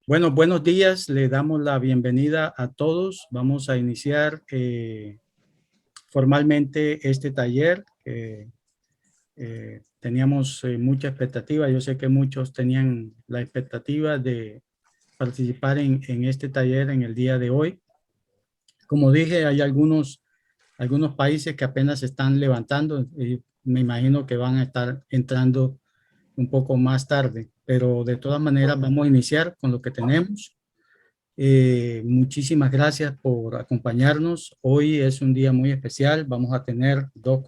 Bueno, buenos días. Le damos la bienvenida a todos. Vamos a iniciar formalmente este taller. Teníamos mucha expectativa. Yo sé que muchos tenían la expectativa de participar en este taller en el día de hoy. Como dije, hay algunos países que apenas se están levantando y me imagino que van a estar entrando un poco más tarde, pero de todas maneras vamos a iniciar con lo que tenemos. Muchísimas gracias por acompañarnos. Hoy es un día muy especial. Vamos a tener dos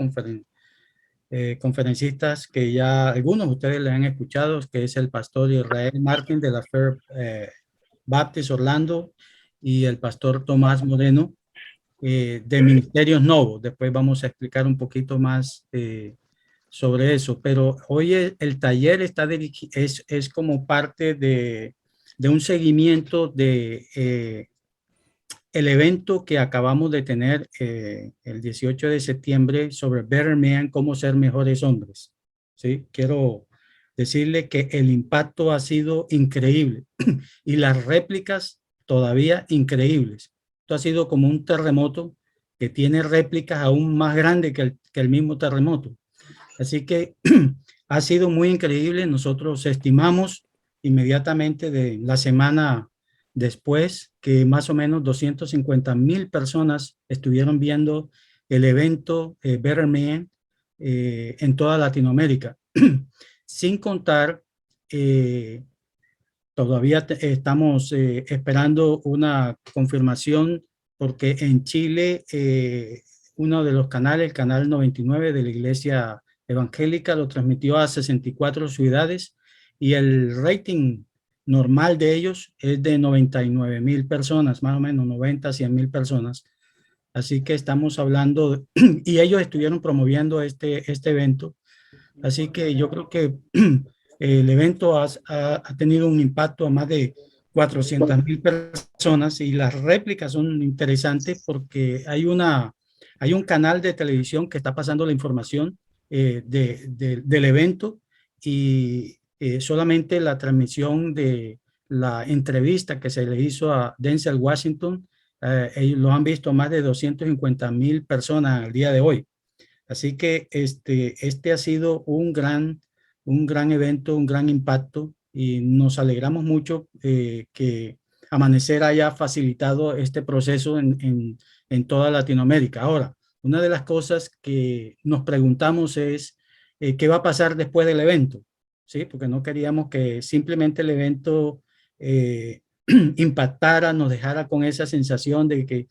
conferencistas que ya algunos de ustedes le han escuchado, que es el pastor Israel Martin de la First Baptist Orlando y el pastor Tomás Moreno de Ministerios Novos. Después vamos a explicar un poquito más sobre eso, pero hoy el taller es como parte de un seguimiento de el evento que acabamos de tener el 18 de septiembre sobre Better Man, cómo ser mejores hombres. ¿Sí? Quiero decirle que el impacto ha sido increíble y las réplicas todavía increíbles. Esto ha sido como un terremoto que tiene réplicas aún más grandes que el mismo terremoto. Así que ha sido muy increíble. Nosotros estimamos inmediatamente de la semana después que más o menos 250,000 personas estuvieron viendo el evento Better Man en toda Latinoamérica. Sin contar, eh, todavía estamos esperando una confirmación porque en Chile uno de los canales, el canal 99 de la Iglesia Evangélica, lo transmitió a 64 ciudades y el rating normal de ellos es de 99,000 personas, más o menos 90, 100,000 personas. Así que estamos hablando, y ellos estuvieron promoviendo este evento. Así que yo creo que el evento ha tenido un impacto a más de 400,000 personas y las réplicas son interesantes porque hay un canal de televisión que está pasando la información del evento y solamente la transmisión de la entrevista que se le hizo a Denzel Washington, ellos lo han visto más de 250,000 personas al día de hoy. Así que este ha sido un gran evento, un gran impacto y nos alegramos mucho que Amanecer haya facilitado este proceso en toda Latinoamérica. Ahora, una de las cosas que nos preguntamos es ¿qué va a pasar después del evento? ¿Sí? Porque no queríamos que simplemente el evento impactara, nos dejara con esa sensación de que,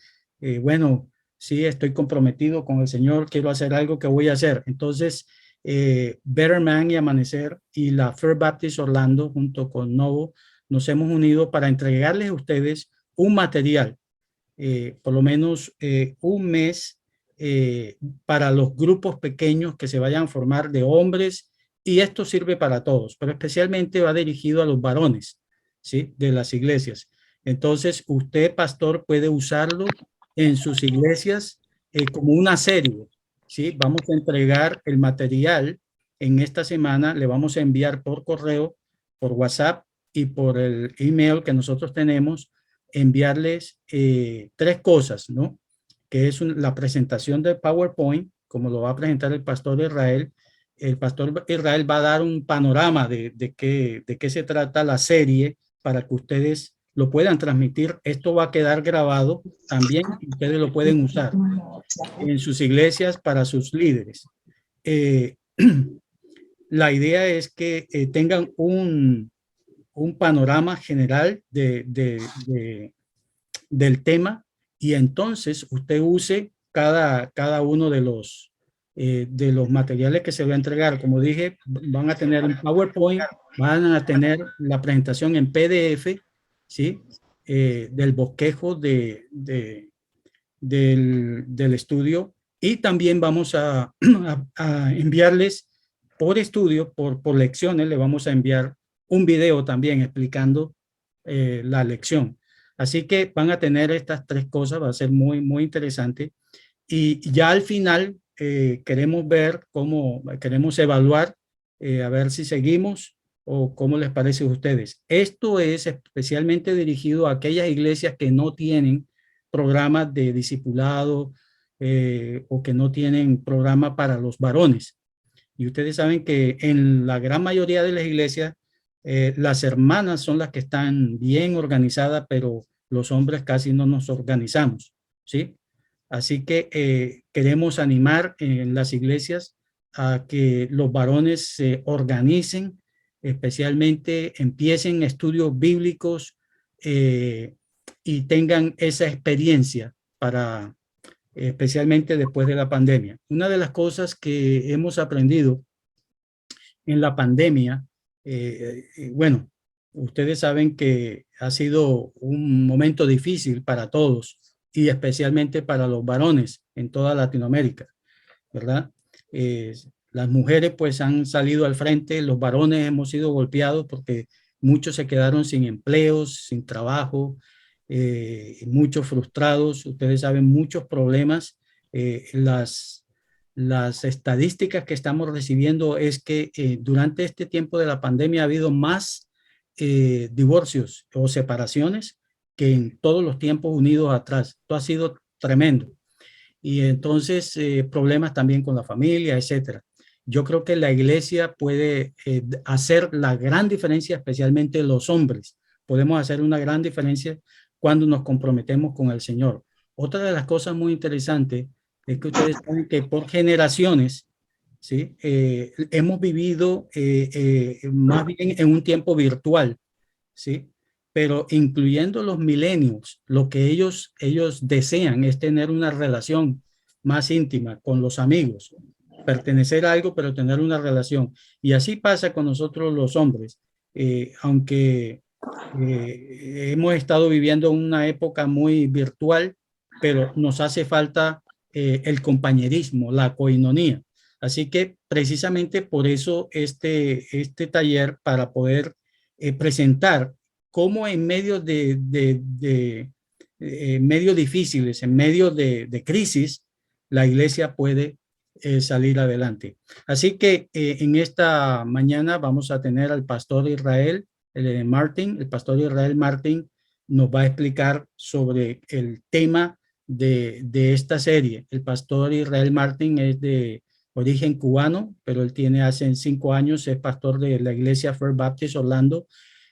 bueno, sí, estoy comprometido con el Señor, quiero hacer algo que voy a hacer. Entonces, Better Man y Amanecer y la First Baptist Orlando junto con Novo nos hemos unido para entregarles a ustedes un material, por lo menos un mes para los grupos pequeños que se vayan a formar de hombres y esto sirve para todos, pero especialmente va dirigido a los varones, ¿sí? De las iglesias. Entonces, usted, pastor, puede usarlo en sus iglesias como una serie, ¿sí? Vamos a entregar el material en esta semana, le vamos a enviar por correo, por WhatsApp y por el email que nosotros tenemos, enviarles tres cosas, ¿no? Que es la presentación de PowerPoint, como lo va a presentar el pastor Israel. El pastor Israel va a dar un panorama de qué se trata la serie para que ustedes lo puedan transmitir. Esto va a quedar grabado también y ustedes lo pueden usar en sus iglesias para sus líderes. Eh, la idea es que tengan un panorama general del tema y entonces usted use cada uno de los materiales que se va a entregar. Como dije, van a tener un PowerPoint, van a tener la presentación en PDF, ¿sí? Del bosquejo del estudio y también vamos a enviarles por estudio, por lecciones, le vamos a enviar un video también explicando la lección. Así que van a tener estas tres cosas, va a ser muy, muy interesante. Y ya al final queremos ver queremos evaluar, a ver si seguimos ¿O cómo les parece a ustedes? Esto es especialmente dirigido a aquellas iglesias que no tienen programas de discipulado o que no tienen programa para los varones. Y ustedes saben que en la gran mayoría de las iglesias, las hermanas son las que están bien organizadas, pero los hombres casi no nos organizamos, ¿sí? Así que queremos animar en las iglesias a que los varones se organicen, especialmente empiecen estudios bíblicos y tengan esa experiencia para, especialmente después de la pandemia. Una de las cosas que hemos aprendido en la pandemia, bueno, ustedes saben que ha sido un momento difícil para todos y especialmente para los varones en toda Latinoamérica, ¿verdad? Las mujeres pues han salido al frente, los varones hemos sido golpeados porque muchos se quedaron sin empleos, sin trabajo, muchos frustrados, ustedes saben, muchos problemas. Las estadísticas que estamos recibiendo es que durante este tiempo de la pandemia ha habido más divorcios o separaciones que en todos los tiempos unidos atrás. Esto ha sido tremendo. Y entonces problemas también con la familia, etcétera. Yo creo que la iglesia puede hacer la gran diferencia, especialmente los hombres. Podemos hacer una gran diferencia cuando nos comprometemos con el Señor. Otra de las cosas muy interesantes es que ustedes saben que por generaciones, ¿sí? Hemos vivido más bien en un tiempo virtual, ¿sí? Pero incluyendo los millennials, lo que ellos desean es tener una relación más íntima con los amigos, pertenecer a algo, pero tener una relación. Y así pasa con nosotros los hombres, aunque hemos estado viviendo una época muy virtual, pero nos hace falta el compañerismo, la coinonía. Así que precisamente por eso este taller para poder presentar cómo en medio de medios difíciles, en medio de crisis, la iglesia puede salir adelante. Así que en esta mañana vamos a tener al pastor Israel Martin. El pastor Israel Martin nos va a explicar sobre el tema de esta serie. El pastor Israel Martin es de origen cubano, pero él tiene hace 5 años, es pastor de la iglesia First Baptist Orlando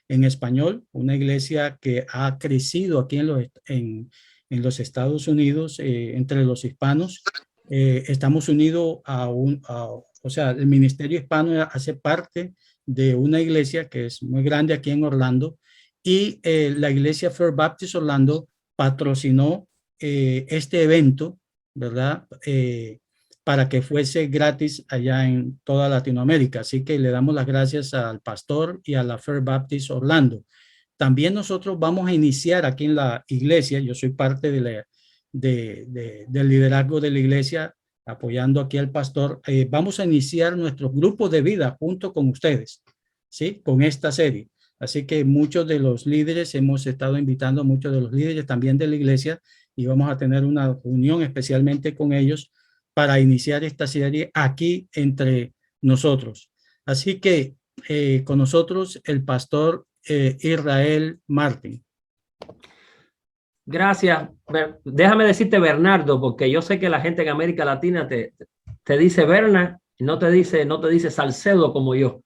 en español, una iglesia que ha crecido aquí en los Estados Unidos entre los hispanos. Estamos unidos o sea, el Ministerio Hispano hace parte de una iglesia que es muy grande aquí en Orlando y la iglesia First Baptist Orlando patrocinó este evento, ¿verdad? Para que fuese gratis allá en toda Latinoamérica. Así que le damos las gracias al pastor y a la First Baptist Orlando. También nosotros vamos a iniciar aquí en la iglesia, yo soy parte del liderazgo de la iglesia, apoyando aquí al pastor, vamos a iniciar nuestro grupo de vida junto con ustedes, ¿sí? Con esta serie. Así que muchos de los líderes, hemos estado invitando a muchos de los líderes también de la iglesia y vamos a tener una reunión especialmente con ellos para iniciar esta serie aquí entre nosotros. Así que con nosotros el pastor Israel Martin. Gracias. Déjame decirte Bernardo, porque yo sé que la gente en América Latina te dice Berna, no te dice Salcedo como yo.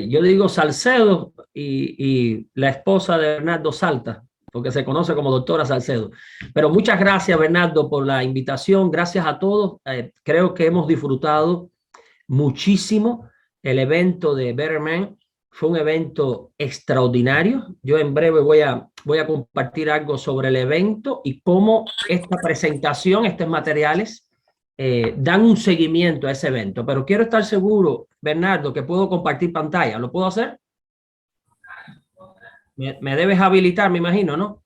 Yo digo Salcedo y la esposa de Bernardo Salta, porque se conoce como doctora Salcedo. Pero muchas gracias, Bernardo, por la invitación. Gracias a todos. Creo que hemos disfrutado muchísimo el evento de Better Man. Fue un evento extraordinario. Yo en breve voy a compartir algo sobre el evento y cómo esta presentación, estos materiales, dan un seguimiento a ese evento. Pero quiero estar seguro, Bernardo, que puedo compartir pantalla. ¿Lo puedo hacer? Me debes habilitar, me imagino, ¿no?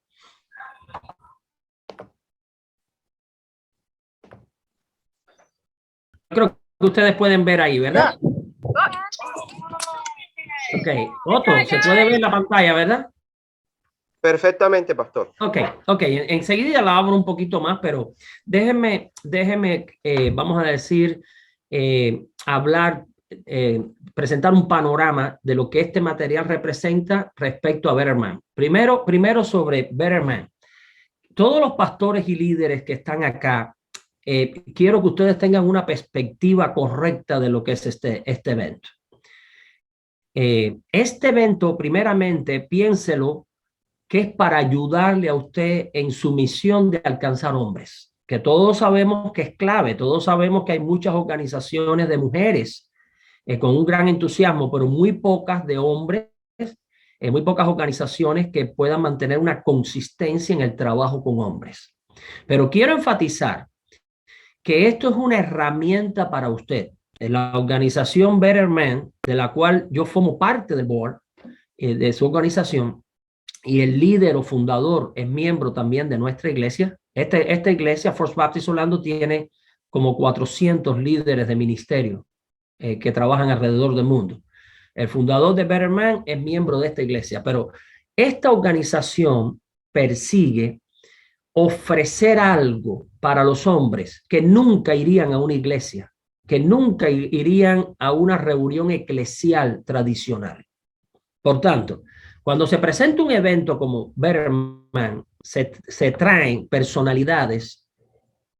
Creo que ustedes pueden ver ahí, ¿verdad? Ok, Otto, se puede ver la pantalla, ¿verdad? Perfectamente, pastor. Ok. Enseguida la abro un poquito más, pero déjenme, vamos a decir, hablar presentar un panorama de lo que este material representa respecto a Better Man. Primero sobre Better Man. Todos los pastores y líderes que están acá, quiero que ustedes tengan una perspectiva correcta de lo que es este evento. Este evento, primeramente, piénselo que es para ayudarle a usted en su misión de alcanzar hombres, que todos sabemos que es clave, todos sabemos que hay muchas organizaciones de mujeres con un gran entusiasmo, pero muy pocas de hombres, muy pocas organizaciones que puedan mantener una consistencia en el trabajo con hombres. Pero quiero enfatizar que esto es una herramienta para usted. La organización Better Man, de la cual yo formo parte del board de su organización, y el líder o fundador es miembro también de nuestra iglesia. Esta iglesia, First Baptist Orlando, tiene como 400 líderes de ministerio que trabajan alrededor del mundo. El fundador de Better Man es miembro de esta iglesia, pero esta organización persigue ofrecer algo para los hombres que nunca irían a una iglesia, que nunca irían a una reunión eclesial tradicional. Por tanto, cuando se presenta un evento como Better Man, se traen personalidades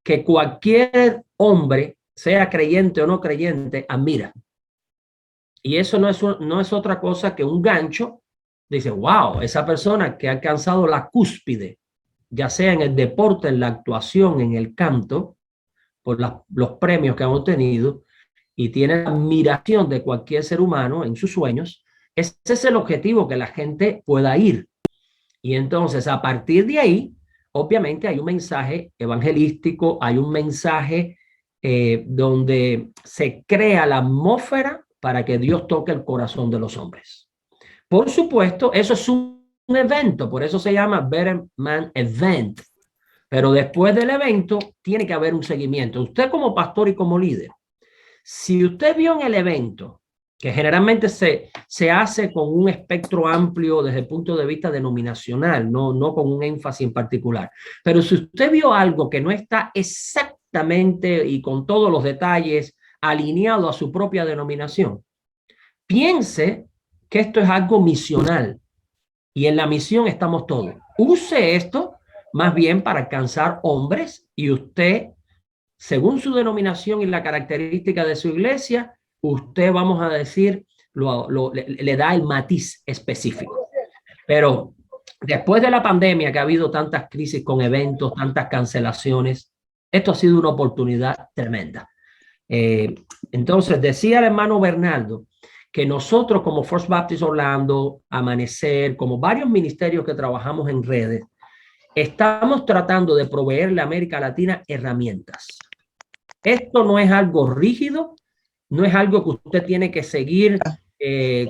que cualquier hombre, sea creyente o no creyente, admira. Y eso no es otra cosa que un gancho. Dice, wow, esa persona que ha alcanzado la cúspide, ya sea en el deporte, en la actuación, en el canto, por los premios que han obtenido, y tiene la admiración de cualquier ser humano en sus sueños. Ese es el objetivo, que la gente pueda ir. Y entonces, a partir de ahí, obviamente hay un mensaje evangelístico, hay un mensaje donde se crea la atmósfera para que Dios toque el corazón de los hombres. Por supuesto, eso es un evento, por eso se llama Better Man Event. Pero después del evento tiene que haber un seguimiento. Usted como pastor y como líder, si usted vio en el evento, que generalmente se hace con un espectro amplio desde el punto de vista denominacional, no con un énfasis en particular, pero si usted vio algo que no está exactamente y con todos los detalles alineado a su propia denominación, piense que esto es algo misional y en la misión estamos todos. Use esto más bien para alcanzar hombres, y usted, según su denominación y la característica de su iglesia, usted, vamos a decir, le da el matiz específico. Pero después de la pandemia, que ha habido tantas crisis con eventos, tantas cancelaciones, esto ha sido una oportunidad tremenda. Entonces, decía el hermano Bernardo que nosotros como First Baptist Orlando, Amanecer, como varios ministerios que trabajamos en redes, estamos tratando de proveerle a América Latina herramientas. Esto no es algo rígido, no es algo que usted tiene que seguir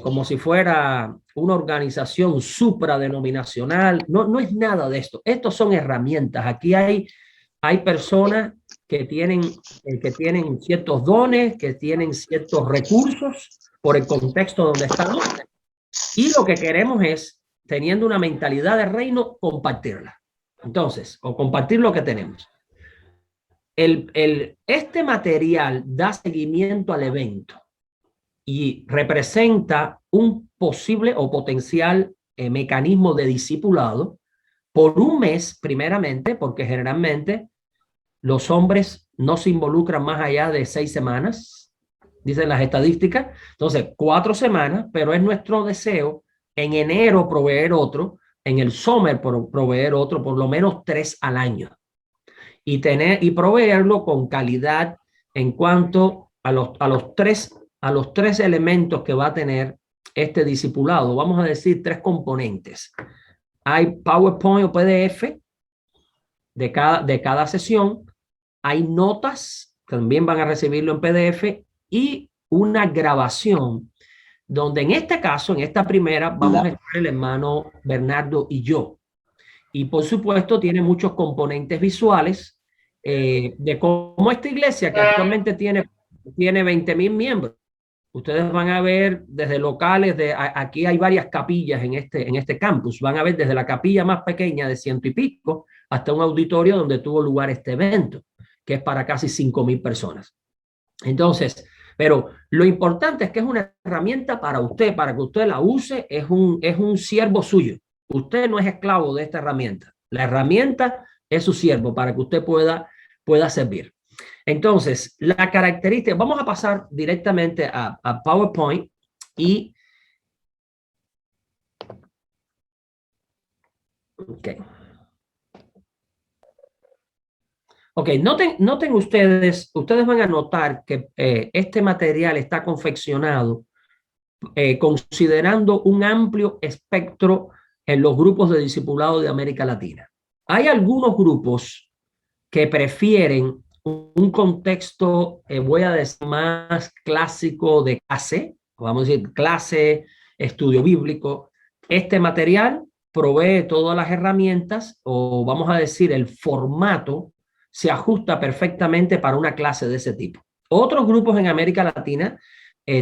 como si fuera una organización supradenominacional. No es nada de esto. Estos son herramientas. Aquí hay personas que tienen ciertos dones, que tienen ciertos recursos por el contexto donde estamos. Y lo que queremos es, teniendo una mentalidad de reino, compartirla. Entonces, o compartir lo que tenemos. Este material da seguimiento al evento y representa un posible o potencial mecanismo de discipulado por un mes, primeramente, porque generalmente los hombres no se involucran más allá de 6 semanas, dicen las estadísticas. Entonces, 4 semanas, pero es nuestro deseo en enero proveer otro, en el summer proveer otro, por lo menos 3 al año. Y proveerlo con calidad en cuanto a los tres elementos que va a tener este discipulado. Vamos a decir 3 componentes. Hay PowerPoint o PDF de cada sesión. Hay notas, también van a recibirlo en PDF, y una grabación donde en este caso, en esta primera, vamos a estar el hermano Bernardo y yo. Y por supuesto tiene muchos componentes visuales de cómo esta iglesia, que actualmente tiene 20,000 miembros. Ustedes van a ver desde locales, aquí hay varias capillas en este campus. Van a ver desde la capilla más pequeña de 100 y pico hasta un auditorio donde tuvo lugar este evento, que es para casi 5,000 personas. Entonces, Pero lo importante es que es una herramienta para usted, para que usted la use, es un siervo suyo. Usted no es esclavo de esta herramienta. La herramienta es su siervo para que usted pueda servir. Entonces, la característica, vamos a pasar directamente a PowerPoint y... Ok, noten ustedes van a notar que este material está confeccionado considerando un amplio espectro en los grupos de discipulado de América Latina. Hay algunos grupos que prefieren un contexto, voy a decir, más clásico de clase, vamos a decir clase, estudio bíblico. Este material provee todas las herramientas, o vamos a decir el formato se ajusta perfectamente para una clase de ese tipo. Otros grupos en América Latina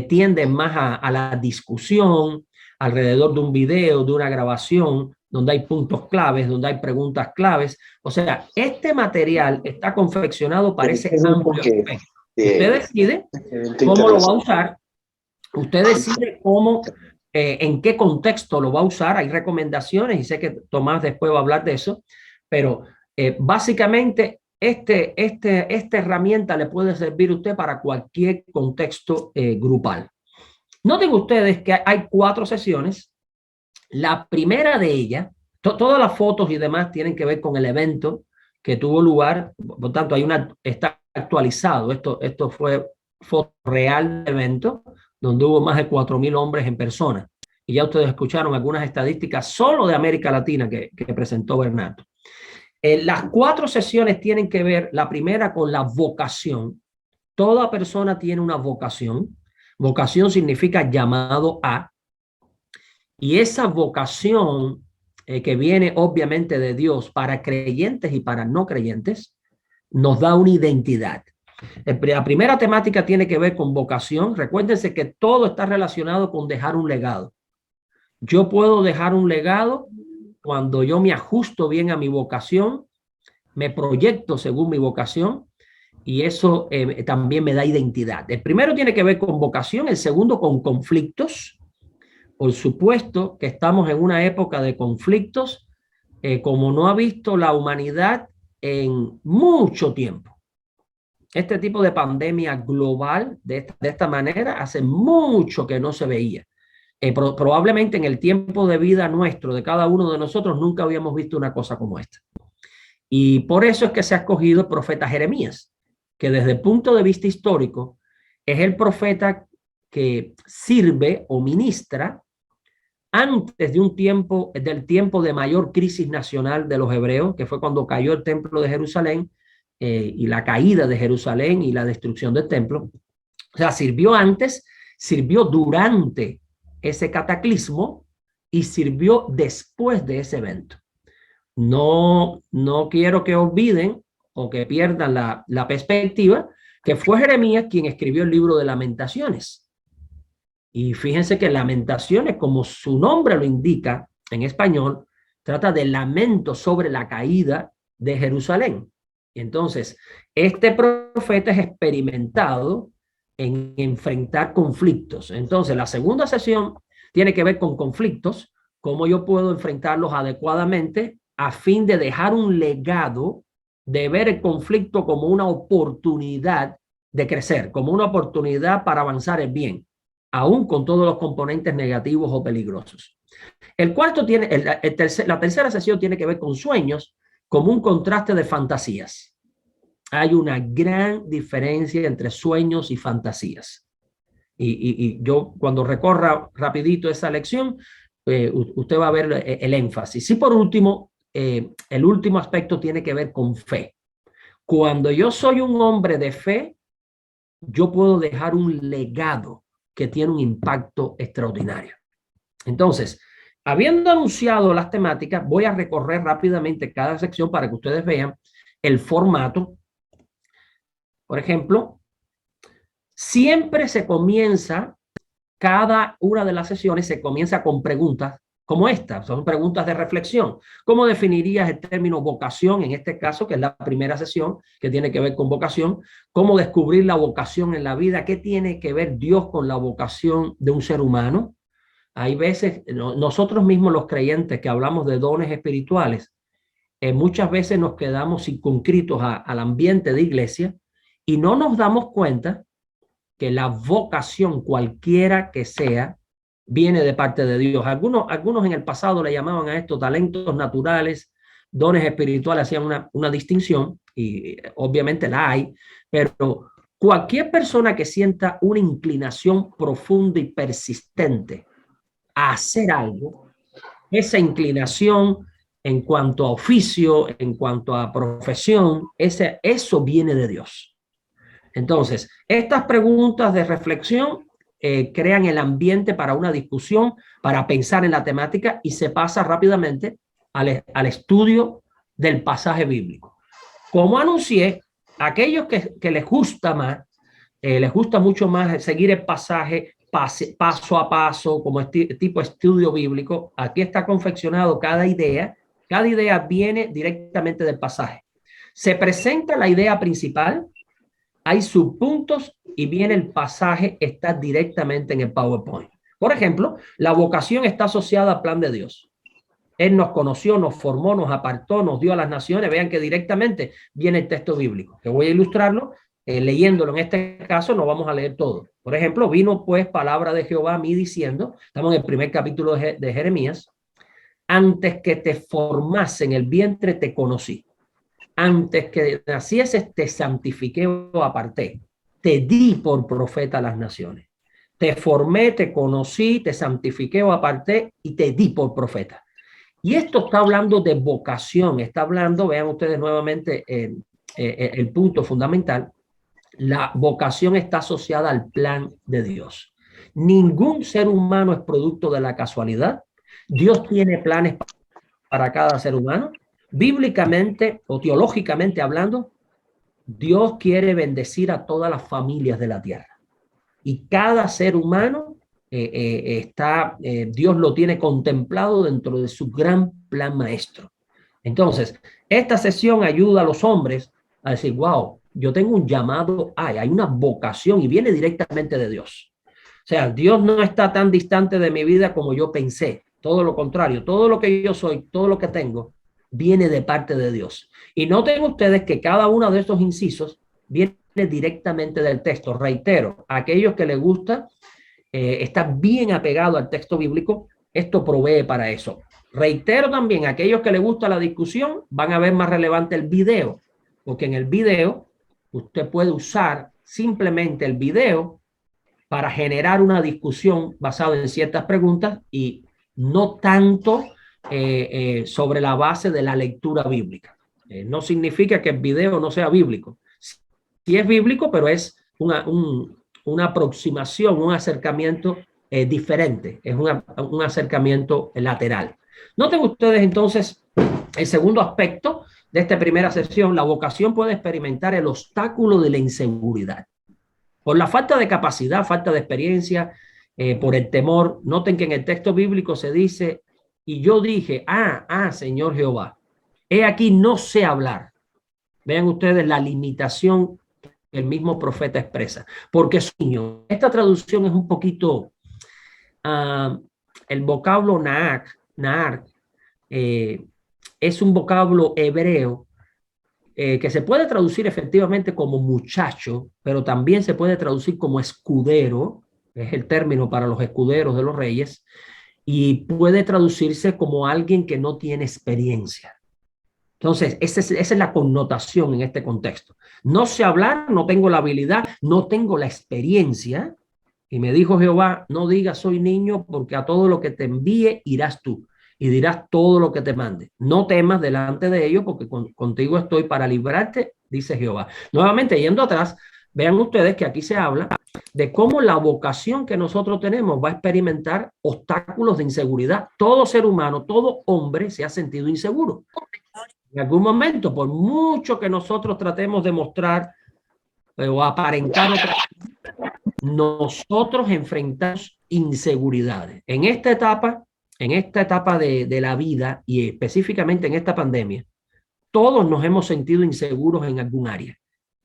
tienden más a la discusión alrededor de un video, de una grabación, donde hay puntos claves, donde hay preguntas claves. O sea, este material está confeccionado para ese amplio espectro. Usted decide cómo lo va a usar, usted decide cómo, en qué contexto lo va a usar. Hay recomendaciones y sé que Tomás después va a hablar de eso, pero básicamente esta herramienta le puede servir a usted para cualquier contexto grupal. Noten ustedes que hay 4 sesiones. La primera de ellas, todas las fotos y demás tienen que ver con el evento que tuvo lugar. Por tanto, está actualizado. Esto fue foto real del evento, donde hubo más de 4,000 hombres en persona. Y ya ustedes escucharon algunas estadísticas solo de América Latina que presentó Bernardo. Las 4 sesiones tienen que ver, la primera, con la vocación. Toda persona tiene una vocación. Vocación significa llamado a. Y esa vocación que viene obviamente de Dios para creyentes y para no creyentes, nos da una identidad. La primera temática tiene que ver con vocación. Recuérdense que todo está relacionado con dejar un legado. Yo puedo dejar un legado cuando yo me ajusto bien a mi vocación, me proyecto según mi vocación, y eso también me da identidad. El primero tiene que ver con vocación, el segundo con conflictos. Por supuesto que estamos en una época de conflictos como no ha visto la humanidad en mucho tiempo. Este tipo de pandemia global de esta manera hace mucho que no se veía. Probablemente en el tiempo de vida nuestro, de cada uno de nosotros, nunca habíamos visto una cosa como esta. Y por eso es que se ha escogido el profeta Jeremías, que desde el punto de vista histórico es el profeta que sirve o ministra antes de del tiempo de mayor crisis nacional de los hebreos, que fue cuando cayó el templo de Jerusalén y la caída de Jerusalén y la destrucción del templo. O sea, sirvió antes, sirvió durante ese cataclismo y sirvió después de ese evento. No quiero que olviden o que pierdan la perspectiva que fue Jeremías quien escribió el libro de Lamentaciones. Y fíjense que Lamentaciones, como su nombre lo indica en español, trata de lamento sobre la caída de Jerusalén. Entonces, este profeta es experimentado en enfrentar conflictos. Entonces, la segunda sesión tiene que ver con conflictos, cómo yo puedo enfrentarlos adecuadamente a fin de dejar un legado, de ver el conflicto como una oportunidad de crecer, como una oportunidad para avanzar en bien, aún con todos los componentes negativos o peligrosos. El cuarto la tercera sesión tiene que ver con sueños, como un contraste de fantasías. Hay una gran diferencia entre sueños y fantasías. Y yo cuando recorra rapidito esa lección, usted va a ver el énfasis. Y por último, el último aspecto tiene que ver con fe. Cuando yo soy un hombre de fe, yo puedo dejar un legado que tiene un impacto extraordinario. Entonces, habiendo anunciado las temáticas, voy a recorrer rápidamente cada sección para que ustedes vean el formato. Por ejemplo, siempre se comienza, cada una de las sesiones se comienza con preguntas como esta. Son preguntas de reflexión. ¿Cómo definirías el término vocación en este caso, que es la primera sesión que tiene que ver con vocación? ¿Cómo descubrir la vocación en la vida? ¿Qué tiene que ver Dios con la vocación de un ser humano? Hay veces, nosotros mismos los creyentes que hablamos de dones espirituales, muchas veces nos quedamos circunscritos al ambiente de iglesia y no nos damos cuenta que la vocación, cualquiera que sea, viene de parte de Dios. Algunos en el pasado le llamaban a esto talentos naturales, dones espirituales, hacían una distinción y obviamente la hay, pero cualquier persona que sienta una inclinación profunda y persistente a hacer algo, esa inclinación en cuanto a oficio, en cuanto a profesión, eso viene de Dios. Entonces, estas preguntas de reflexión crean el ambiente para una discusión, para pensar en la temática y se pasa rápidamente al estudio del pasaje bíblico. Como anuncié, aquellos que les gusta mucho más seguir el pasaje paso a paso, como tipo estudio bíblico, aquí está confeccionado cada idea viene directamente del pasaje. Se presenta la idea principal, hay subpuntos y viene el pasaje, está directamente en el PowerPoint. Por ejemplo, la vocación está asociada al plan de Dios. Él nos conoció, nos formó, nos apartó, nos dio a las naciones. Vean que directamente viene el texto bíblico, que voy a ilustrarlo leyéndolo. En este caso no vamos a leer todo. Por ejemplo, vino pues palabra de Jehová a mí diciendo, estamos en el primer capítulo de Jeremías, antes que te formase en el vientre te conocí. Antes que nacieses te santifiqué o aparté. Te di por profeta a las naciones. Te formé, te conocí, te santifiqué o aparté y te di por profeta. Y esto está hablando de vocación. Está hablando, vean ustedes nuevamente el punto fundamental. La vocación está asociada al plan de Dios. Ningún ser humano es producto de la casualidad. Dios tiene planes para cada ser humano. Bíblicamente o teológicamente hablando, Dios quiere bendecir a todas las familias de la tierra. Y cada ser humano Dios lo tiene contemplado dentro de su gran plan maestro. Entonces, esta sesión ayuda a los hombres a decir, wow, yo tengo un llamado, hay una vocación y viene directamente de Dios. O sea, Dios no está tan distante de mi vida como yo pensé. Todo lo contrario, todo lo que yo soy, todo lo que tengo, viene de parte de Dios. Y noten ustedes que cada uno de estos incisos viene directamente del texto. Reitero, a aquellos que les gusta estar bien apegado al texto bíblico, esto provee para eso. Reitero también, a aquellos que les gusta la discusión, van a ver más relevante el video, porque en el video usted puede usar simplemente el video para generar una discusión basada en ciertas preguntas y no tanto sobre la base de la lectura bíblica. No significa que el video no sea bíblico. Sí es bíblico, pero es una aproximación, un acercamiento diferente. Es un acercamiento lateral. Noten ustedes entonces el segundo aspecto de esta primera sesión. La vocación puede experimentar el obstáculo de la inseguridad. Por la falta de capacidad, falta de experiencia, por el temor. Noten que en el texto bíblico se dice, y yo dije, Señor Jehová, he aquí no sé hablar. Vean ustedes la limitación que el mismo profeta expresa. Porque niño, esta traducción es un poquito, el vocablo Naar, es un vocablo hebreo que se puede traducir efectivamente como muchacho, pero también se puede traducir como escudero, es el término para los escuderos de los reyes, y puede traducirse como alguien que no tiene experiencia. Entonces, esa es la connotación en este contexto. No sé hablar, no tengo la habilidad, no tengo la experiencia. Y me dijo Jehová, no digas soy niño, porque a todo lo que te envíe irás tú y dirás todo lo que te mande. No temas delante de ellos, porque contigo estoy para librarte, dice Jehová. Nuevamente, yendo atrás, vean ustedes que aquí se habla de cómo la vocación que nosotros tenemos va a experimentar obstáculos de inseguridad. Todo ser humano, todo hombre se ha sentido inseguro. En algún momento, por mucho que nosotros tratemos de mostrar o aparentar, nosotros enfrentamos inseguridades. En esta etapa, en esta etapa de la vida y específicamente en esta pandemia, todos nos hemos sentido inseguros en algún área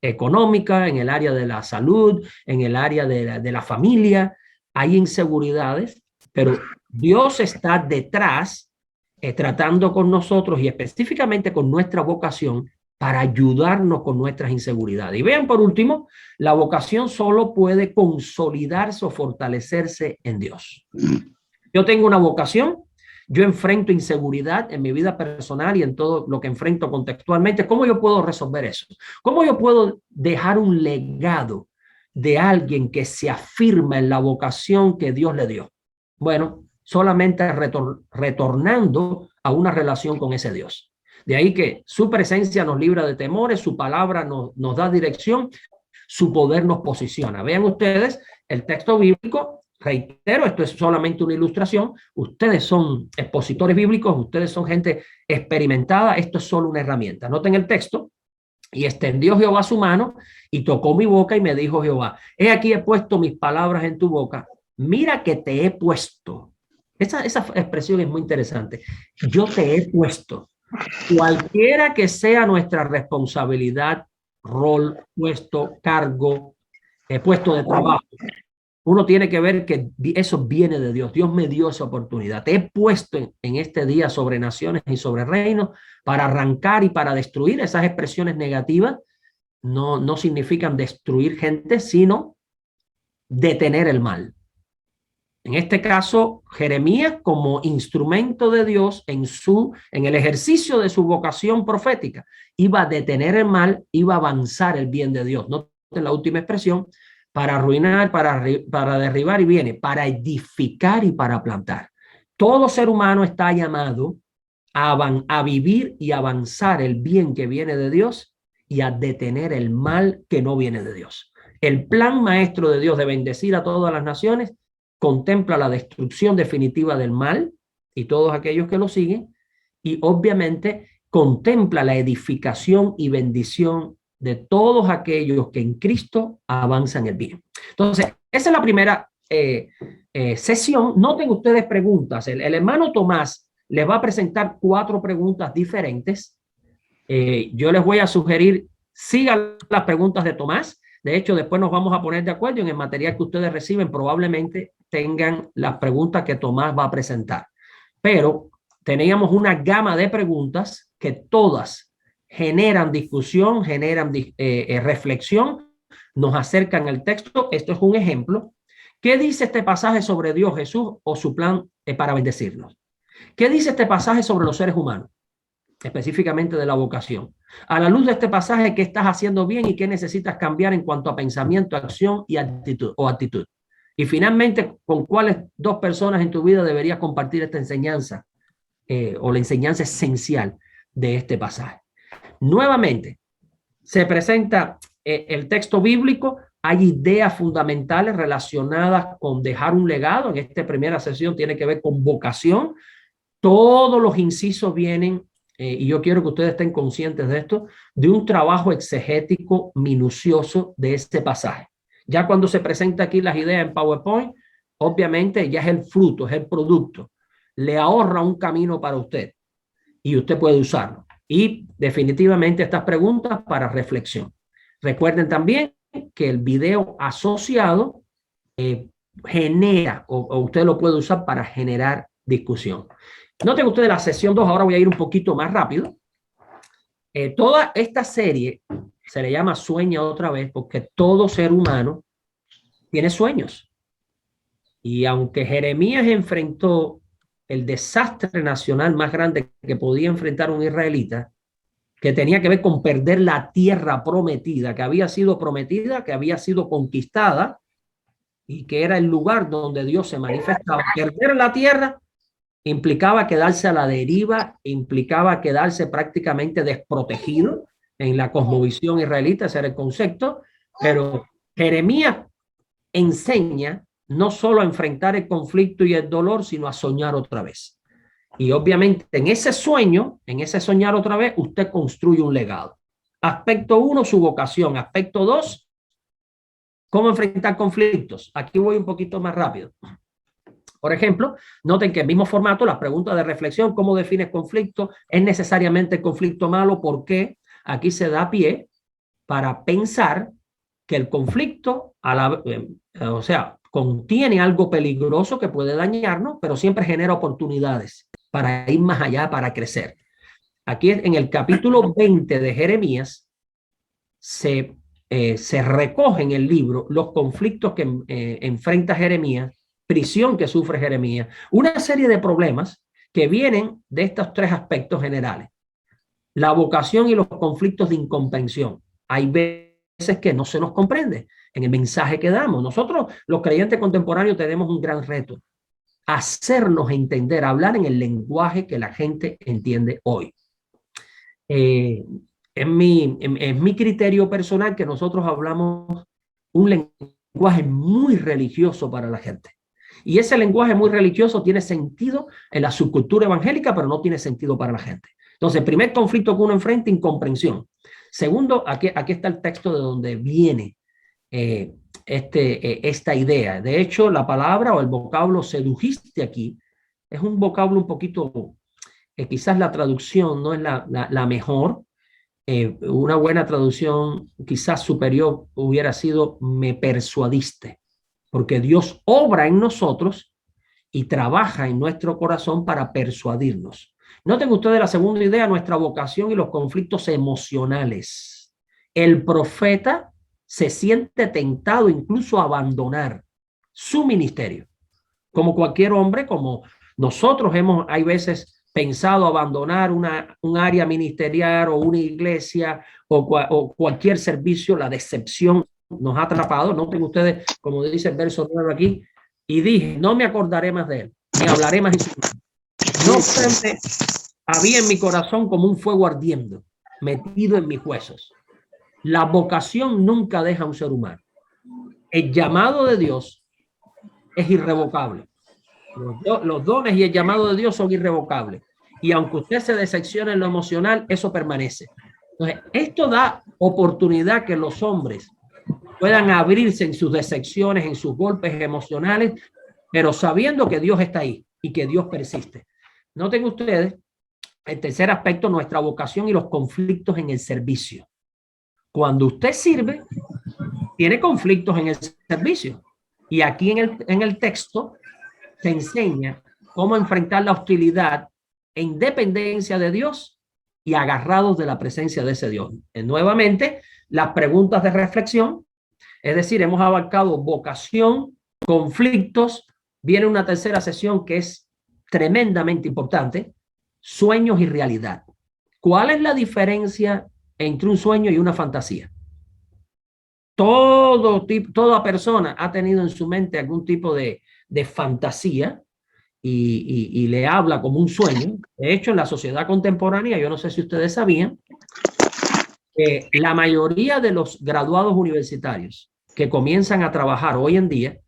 económica, en el área de la salud, en el área de la familia. Hay inseguridades, pero Dios está detrás tratando con nosotros y específicamente con nuestra vocación para ayudarnos con nuestras inseguridades. Y vean, por último, la vocación solo puede consolidarse o fortalecerse en Dios. Yo tengo una vocación, yo enfrento inseguridad en mi vida personal y en todo lo que enfrento contextualmente. ¿Cómo yo puedo resolver eso? ¿Cómo yo puedo dejar un legado de alguien que se afirma en la vocación que Dios le dio? Bueno, solamente retornando a una relación con ese Dios. De ahí que su presencia nos libra de temores, su palabra nos da dirección, su poder nos posiciona. Vean ustedes el texto bíblico. Reitero, esto es solamente una ilustración. Ustedes son expositores bíblicos, ustedes son gente experimentada. Esto es solo una herramienta. Noten el texto. Y extendió Jehová su mano y tocó mi boca y me dijo Jehová, he aquí he puesto mis palabras en tu boca. Mira que te he puesto. Esa expresión es muy interesante. Yo te he puesto. Cualquiera que sea nuestra responsabilidad, rol, puesto, cargo, puesto de trabajo, uno tiene que ver que eso viene de Dios. Dios me dio esa oportunidad. Te he puesto en este día sobre naciones y sobre reinos para arrancar y para destruir. Esas expresiones negativas no significan destruir gente, sino detener el mal. En este caso, Jeremías, como instrumento de Dios en el ejercicio de su vocación profética, iba a detener el mal, iba a avanzar el bien de Dios. Noten la última expresión, para arruinar, para derribar, y viene para edificar y para plantar. Todo ser humano está llamado a vivir y avanzar el bien que viene de Dios y a detener el mal que no viene de Dios. El plan maestro de Dios de bendecir a todas las naciones contempla la destrucción definitiva del mal y todos aquellos que lo siguen, y obviamente contempla la edificación y bendición de todos aquellos que en Cristo avanzan el bien. Entonces, esa es la primera sesión. Noten ustedes preguntas. El hermano Tomás les va a presentar 4 preguntas diferentes. Yo les voy a sugerir, sigan las preguntas de Tomás. De hecho, después nos vamos a poner de acuerdo en el material que ustedes reciben. Probablemente tengan las preguntas que Tomás va a presentar. Pero teníamos una gama de preguntas que todas generan discusión, generan reflexión, nos acercan al texto. Esto es un ejemplo. ¿Qué dice este pasaje sobre Dios, Jesús o su plan para bendecirnos? ¿Qué dice este pasaje sobre los seres humanos? Específicamente de la vocación. A la luz de este pasaje, ¿qué estás haciendo bien y qué necesitas cambiar en cuanto a pensamiento, acción y actitud? Y finalmente, ¿con cuáles 2 personas en tu vida deberías compartir esta enseñanza o la enseñanza esencial de este pasaje? Nuevamente, se presenta el texto bíblico. Hay ideas fundamentales relacionadas con dejar un legado. En esta primera sesión tiene que ver con vocación. Todos los incisos vienen, y yo quiero que ustedes estén conscientes de esto, de un trabajo exegético minucioso de este pasaje. Ya cuando se presenta aquí las ideas en PowerPoint, obviamente ya es el fruto, es el producto. Le ahorra un camino para usted y usted puede usarlo. Y definitivamente estas preguntas para reflexión. Recuerden también que el video asociado genera, o usted lo puede usar para generar discusión. Noten ustedes la sesión 2, ahora voy a ir un poquito más rápido. Toda esta serie se le llama Sueña otra vez porque todo ser humano tiene sueños. Y aunque Jeremías enfrentó el desastre nacional más grande que podía enfrentar un israelita, que tenía que ver con perder la tierra prometida, que había sido prometida, que había sido conquistada y que era el lugar donde Dios se manifestaba. Perder la tierra implicaba quedarse a la deriva, implicaba quedarse prácticamente desprotegido en la cosmovisión israelita, ese era el concepto. Pero Jeremías enseña no solo a enfrentar el conflicto y el dolor, sino a soñar otra vez. Y obviamente en ese sueño, en ese soñar otra vez, usted construye un legado. Aspecto 1, su vocación. Aspecto 2, cómo enfrentar conflictos. Aquí voy un poquito más rápido. Por ejemplo, noten que el mismo formato, las preguntas de reflexión, ¿cómo defines conflicto? ¿Es necesariamente el conflicto malo? ¿Por qué? Aquí se da pie para pensar que el conflicto, o sea, contiene algo peligroso que puede dañarnos, pero siempre genera oportunidades para ir más allá, para crecer. Aquí en el capítulo 20 de Jeremías se recoge en el libro los conflictos que enfrenta Jeremías, prisión que sufre Jeremías, una serie de problemas que vienen de estos tres aspectos generales. La vocación y los conflictos de incomprensión. Hay veces que no se nos comprende en el mensaje que damos. Nosotros, los creyentes contemporáneos, tenemos un gran reto: hacernos entender, hablar en el lenguaje que la gente entiende hoy. Es mi criterio personal que nosotros hablamos un lenguaje muy religioso para la gente. Y ese lenguaje muy religioso tiene sentido en la subcultura evangélica, pero no tiene sentido para la gente. Entonces, el primer conflicto que uno enfrenta, incomprensión. Segundo, aquí está el texto de donde viene esta idea. De hecho, la palabra o el vocablo sedujiste aquí es un vocablo un poquito, quizás la traducción no es la mejor. Una buena traducción, quizás superior, hubiera sido me persuadiste, porque Dios obra en nosotros y trabaja en nuestro corazón para persuadirnos. Noten ustedes la segunda idea, nuestra vocación y los conflictos emocionales. El profeta se siente tentado incluso a abandonar su ministerio. Como cualquier hombre, como nosotros hay veces pensado abandonar un área ministerial o una iglesia o cualquier servicio, la decepción nos ha atrapado. Noten ustedes, como dice el verso 9 aquí, y dije, no me acordaré más de él, ni hablaré más. No obstante, había en mi corazón como un fuego ardiendo, metido en mis huesos. La vocación nunca deja a un ser humano. El llamado de Dios es irrevocable. Los dones y el llamado de Dios son irrevocables. Y aunque usted se decepcione en lo emocional, eso permanece. Entonces, esto da oportunidad que los hombres puedan abrirse en sus decepciones, en sus golpes emocionales, pero sabiendo que Dios está ahí y que Dios persiste. Noten ustedes el tercer aspecto, nuestra vocación y los conflictos en el servicio. Cuando usted sirve, tiene conflictos en el servicio. Y aquí en el texto se enseña cómo enfrentar la hostilidad en dependencia de Dios y agarrados de la presencia de ese Dios. Nuevamente, las preguntas de reflexión, es decir, hemos abarcado vocación, conflictos, viene una tercera sesión que es tremendamente importante, sueños y realidad. ¿Cuál es la diferencia entre un sueño y una fantasía? Toda persona ha tenido en su mente algún tipo de fantasía y le habla como un sueño. De hecho, en la sociedad contemporánea, yo no sé si ustedes sabían, que la mayoría de los graduados universitarios que comienzan a trabajar hoy en día,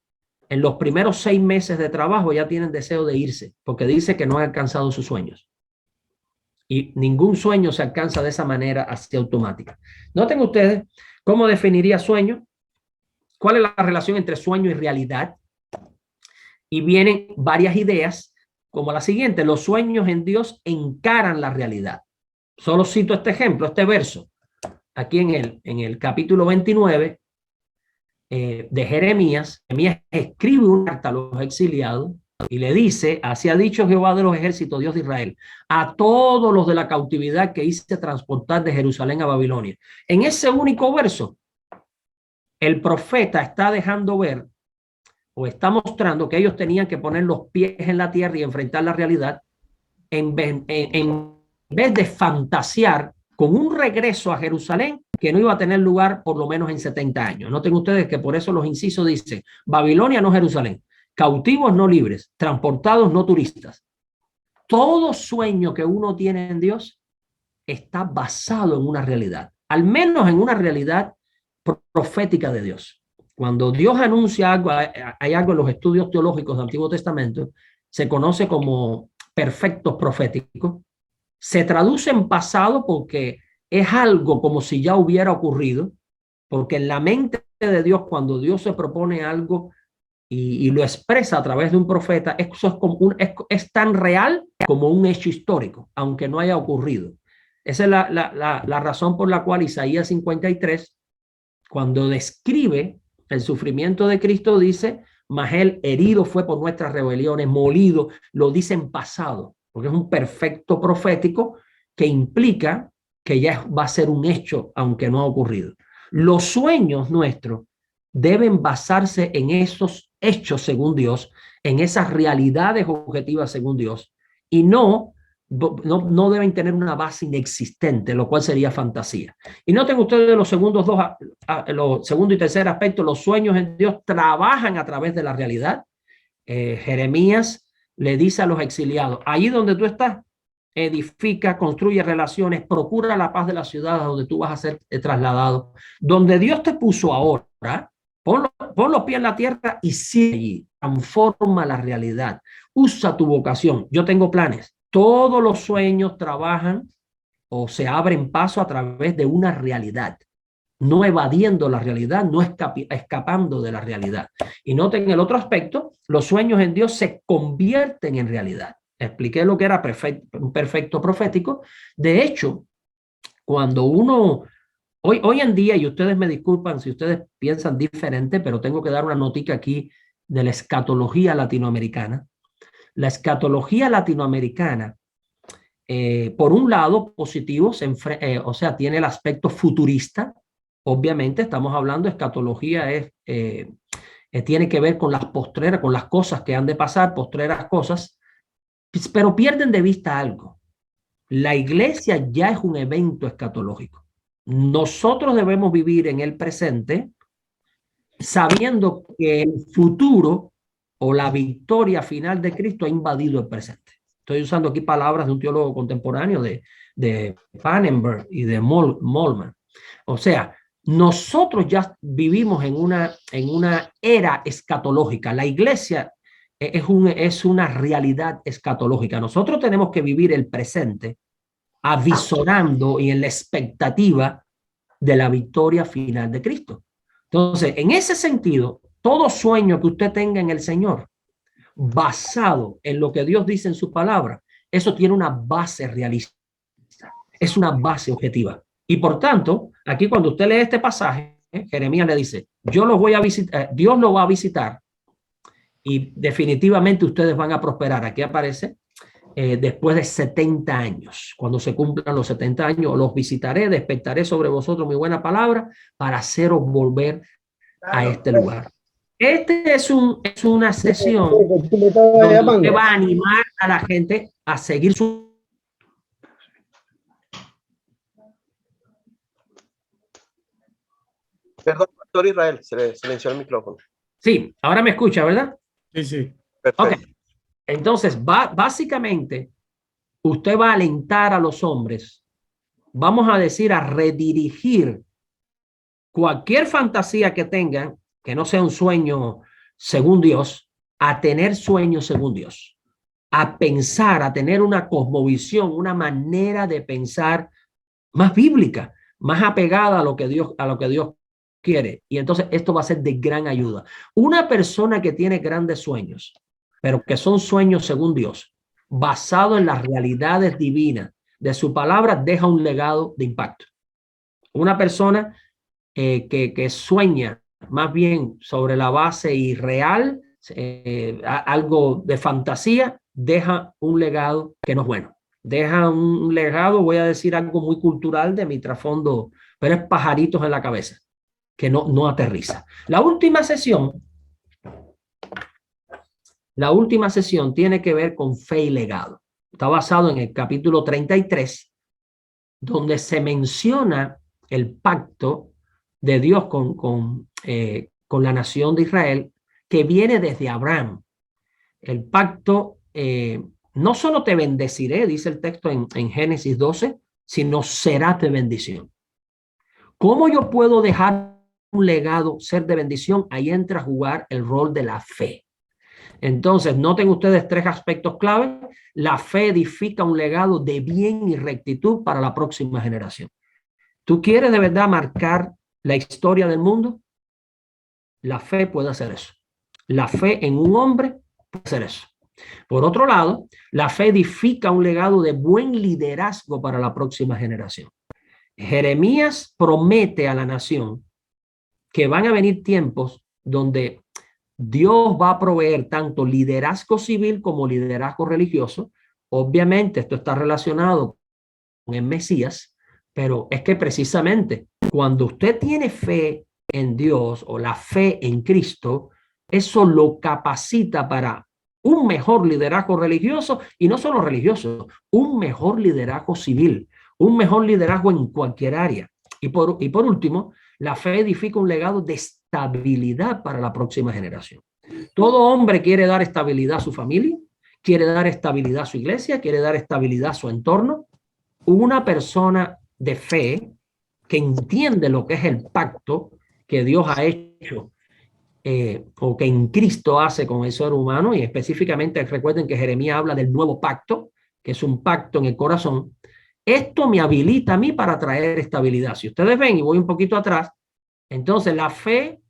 en los primeros 6 meses de trabajo ya tienen deseo de irse, porque dice que no han alcanzado sus sueños. Y ningún sueño se alcanza de esa manera así automática. Noten ustedes cómo definiría sueño, cuál es la relación entre sueño y realidad. Y vienen varias ideas como la siguiente: los sueños en Dios encaran la realidad. Solo cito este ejemplo, este verso, aquí en el capítulo 29 de Jeremías. Jeremías escribe una carta a los exiliados y le dice: así ha dicho Jehová de los ejércitos, Dios de Israel, a todos los de la cautividad que hice transportar de Jerusalén a Babilonia. En ese único verso, el profeta está dejando ver o está mostrando que ellos tenían que poner los pies en la tierra y enfrentar la realidad en vez de fantasear con un regreso a Jerusalén que no iba a tener lugar por lo menos en 70 años. Noten ustedes que por eso los incisos dicen: Babilonia no Jerusalén, cautivos no libres, transportados no turistas. Todo sueño que uno tiene en Dios está basado en una realidad, al menos en una realidad profética de Dios. Cuando Dios anuncia algo, hay algo en los estudios teológicos del Antiguo Testamento, se conoce como perfectos proféticos. Se traduce en pasado porque es algo como si ya hubiera ocurrido, porque en la mente de Dios, cuando Dios se propone algo, y lo expresa a través de un profeta, eso es, como es tan real como un hecho histórico, aunque no haya ocurrido. Esa es la razón por la cual Isaías 53, cuando describe el sufrimiento de Cristo, dice, mas él herido fue por nuestras rebeliones, molido, lo dice en pasado, porque es un perfecto profético que implica que ya va a ser un hecho, aunque no ha ocurrido. Los sueños nuestros deben basarse en esos hechos según Dios, en esas realidades objetivas según Dios, y no deben tener una base inexistente, lo cual sería fantasía. Y noten ustedes los segundos dos, los segundo y tercer aspecto, los sueños en Dios trabajan a través de la realidad. Jeremías le dice a los exiliados, allí donde tú estás, edifica, construye relaciones, procura la paz de la ciudad donde tú vas a ser trasladado. Donde Dios te puso ahora, pon los pies en la tierra y sigue allí. Transforma la realidad. Usa tu vocación. Yo tengo planes. Todos los sueños trabajan o se abren paso a través de una realidad, no evadiendo la realidad, no escapando de la realidad. Y noten el otro aspecto, los sueños en Dios se convierten en realidad. Expliqué lo que era un perfecto profético. De hecho, cuando uno, hoy en día, y ustedes me disculpan si ustedes piensan diferente, pero tengo que dar una notica aquí de la escatología latinoamericana. La escatología latinoamericana, por un lado, positivo, o sea, tiene el aspecto futurista. Obviamente, estamos hablando de escatología, tiene que ver con las postreras, con las cosas que han de pasar, postreras cosas, pero pierden de vista algo. La iglesia ya es un evento escatológico. Nosotros debemos vivir en el presente sabiendo que el futuro o la victoria final de Cristo ha invadido el presente. Estoy usando aquí palabras de un teólogo contemporáneo de Pannenberg y de Molman. O sea, nosotros ya vivimos en una era escatológica. La iglesia es una realidad escatológica. Nosotros tenemos que vivir el presente avisorando y en la expectativa de la victoria final de Cristo. Entonces, en ese sentido, todo sueño que usted tenga en el Señor, basado en lo que Dios dice en su palabra, eso tiene una base realista, es una base objetiva. Y por tanto, aquí cuando usted lee este pasaje, Jeremías le dice, yo los voy a visitar, Dios los va a visitar y definitivamente ustedes van a prosperar. Aquí aparece después de 70 años, cuando se cumplan los 70 años, los visitaré, despertaré sobre vosotros mi buena palabra para haceros volver a este lugar. Este es una sesión donde usted va a animar a la gente a seguir su... Perdón, Pastor Israel, se le silenció el micrófono. Sí, ahora me escucha, ¿verdad? Sí, sí. Perfecto. Ok. Entonces, básicamente, usted va a alentar a los hombres, vamos a decir, a redirigir cualquier fantasía que tengan, que no sea un sueño según Dios, a tener sueños según Dios, a pensar, a tener una cosmovisión, una manera de pensar más bíblica, más apegada a lo que Dios quiere. Y entonces esto va a ser de gran ayuda. Una persona que tiene grandes sueños, pero que son sueños según Dios, basado en las realidades divinas de su palabra, deja un legado de impacto. Una persona que sueña más bien sobre la base irreal, algo de fantasía, deja un legado que no es bueno. Deja un legado, voy a decir algo muy cultural de mi trasfondo, pero es pajaritos en la cabeza, que no aterriza. La última sesión tiene que ver con fe y legado. Está basado en el capítulo 33, donde se menciona el pacto de Dios con la nación de Israel, que viene desde Abraham. El pacto, no solo te bendeciré, dice el texto en Génesis 12, sino serás de bendición. ¿Cómo yo puedo dejar un legado, ser de bendición? Ahí entra a jugar el rol de la fe. Entonces, noten ustedes 3 aspectos clave. La fe edifica un legado de bien y rectitud para la próxima generación. ¿Tú quieres de verdad marcar la historia del mundo? La fe puede hacer eso. La fe en un hombre puede hacer eso. Por otro lado, la fe edifica un legado de buen liderazgo para la próxima generación. Jeremías promete a la nación que van a venir tiempos donde Dios va a proveer tanto liderazgo civil como liderazgo religioso. Obviamente esto está relacionado con el Mesías, pero es que precisamente cuando usted tiene fe en Dios o la fe en Cristo, eso lo capacita para un mejor liderazgo religioso, y no solo religioso, un mejor liderazgo civil, un mejor liderazgo en cualquier área. Y por último, la fe edifica un legado de estabilidad para la próxima generación. Todo hombre quiere dar estabilidad a su familia, quiere dar estabilidad a su iglesia, quiere dar estabilidad a su entorno. Una persona de fe que entiende lo que es el pacto que Dios ha hecho o que en Cristo hace con el ser humano, y específicamente recuerden que Jeremías habla del nuevo pacto, que es un pacto en el corazón. Esto me habilita a mí para traer estabilidad. Si ustedes ven, y voy un poquito atrás, entonces la fe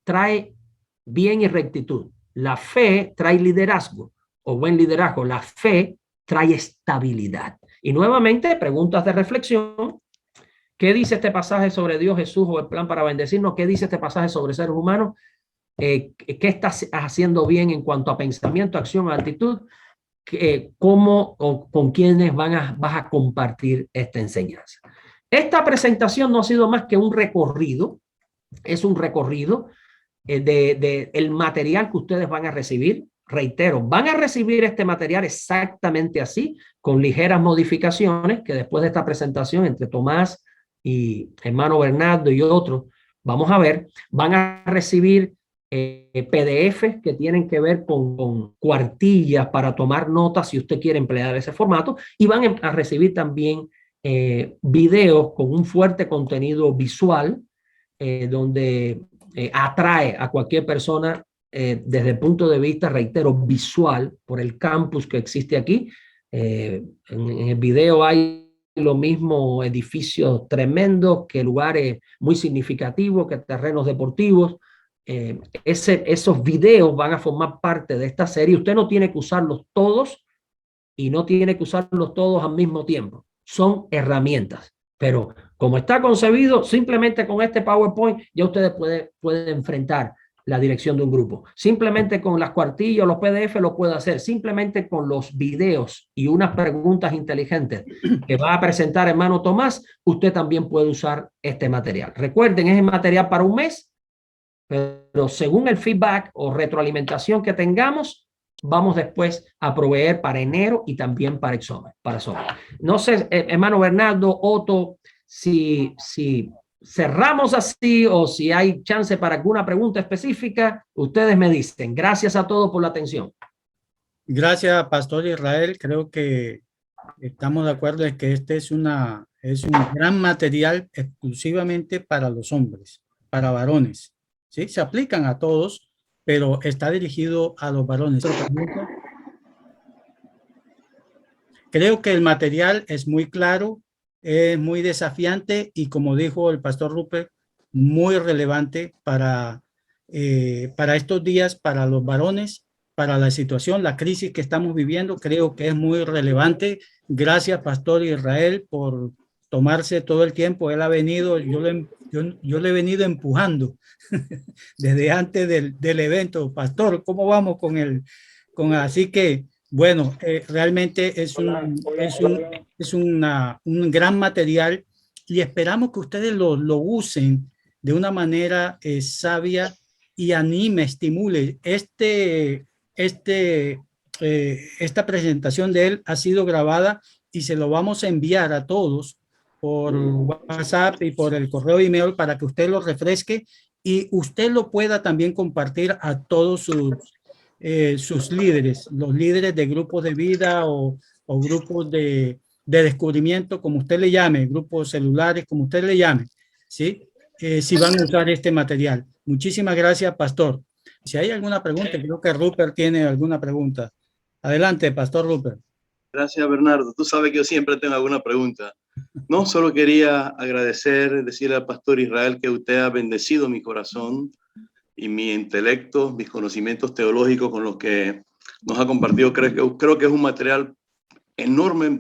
trae bien y rectitud. La fe trae liderazgo o buen liderazgo. La fe trae estabilidad. Y nuevamente, preguntas de reflexión. ¿Qué dice este pasaje sobre Dios, Jesús o el plan para bendecirnos? ¿Qué dice este pasaje sobre seres humanos? ¿Qué estás haciendo bien en cuanto a pensamiento, acción, actitud? ¿Cómo o con quiénes vas a compartir esta enseñanza? Esta presentación no ha sido más que un recorrido. Es un recorrido de el material que ustedes van a recibir. Reitero, van a recibir este material exactamente así, con ligeras modificaciones que después de esta presentación entre Tomás y hermano Bernardo y otros, vamos a ver, van a recibir PDF que tienen que ver con cuartillas para tomar notas si usted quiere emplear ese formato, y van a recibir también videos con un fuerte contenido visual donde atrae a cualquier persona desde el punto de vista, reitero, visual, por el campus que existe aquí. En el video hay lo mismo edificios tremendos, que lugares muy significativos, que terrenos deportivos. Esos videos van a formar parte de esta serie. Usted no tiene que usarlos todos y no tiene que usarlos todos al mismo tiempo. Son herramientas, pero como está concebido, simplemente con este PowerPoint ya ustedes pueden enfrentar la dirección de un grupo. Simplemente con las cuartillas o los PDF lo puede hacer. Simplemente con los videos y unas preguntas inteligentes que va a presentar hermano Tomás, usted también puede usar este material. Recuerden, es el material para un mes, pero según el feedback o retroalimentación que tengamos, vamos después a proveer para enero y también para examen. No sé, hermano Bernardo, Otto, si cerramos así o si hay chance para alguna pregunta específica, ustedes me dicen. Gracias a todos por la atención. Gracias, Pastor Israel. Creo que estamos de acuerdo en que este es un gran material exclusivamente para los hombres, para varones. ¿Sí? Se aplican a todos, pero está dirigido a los varones. Creo que el material es muy claro, es muy desafiante y, como dijo el pastor Rupert, muy relevante para estos días, para los varones, para la situación, la crisis que estamos viviendo. Creo que es muy relevante. Gracias, Pastor Israel, por tomarse todo el tiempo. Él ha venido, yo le he venido empujando desde antes del evento. Pastor, ¿cómo vamos con él? Así que, bueno, realmente es un gran material y esperamos que ustedes lo usen de una manera sabia y anime, estimule. Esta presentación de él ha sido grabada y se lo vamos a enviar a todos por WhatsApp y por el correo de email para que usted lo refresque y usted lo pueda también compartir a todos sus líderes, los líderes de grupos de vida o grupos de descubrimiento, como usted le llame, grupos celulares, como usted le llame, ¿sí? Si van a usar este material. Muchísimas gracias, Pastor. Si hay alguna pregunta, creo que Rupert tiene alguna pregunta. Adelante, Pastor Rupert. Gracias, Bernardo. Tú sabes que yo siempre tengo alguna pregunta. No, solo quería agradecer, decirle al Pastor Israel que usted ha bendecido mi corazón y mi intelecto, mis conocimientos teológicos con los que nos ha compartido. Creo que es un material enorme,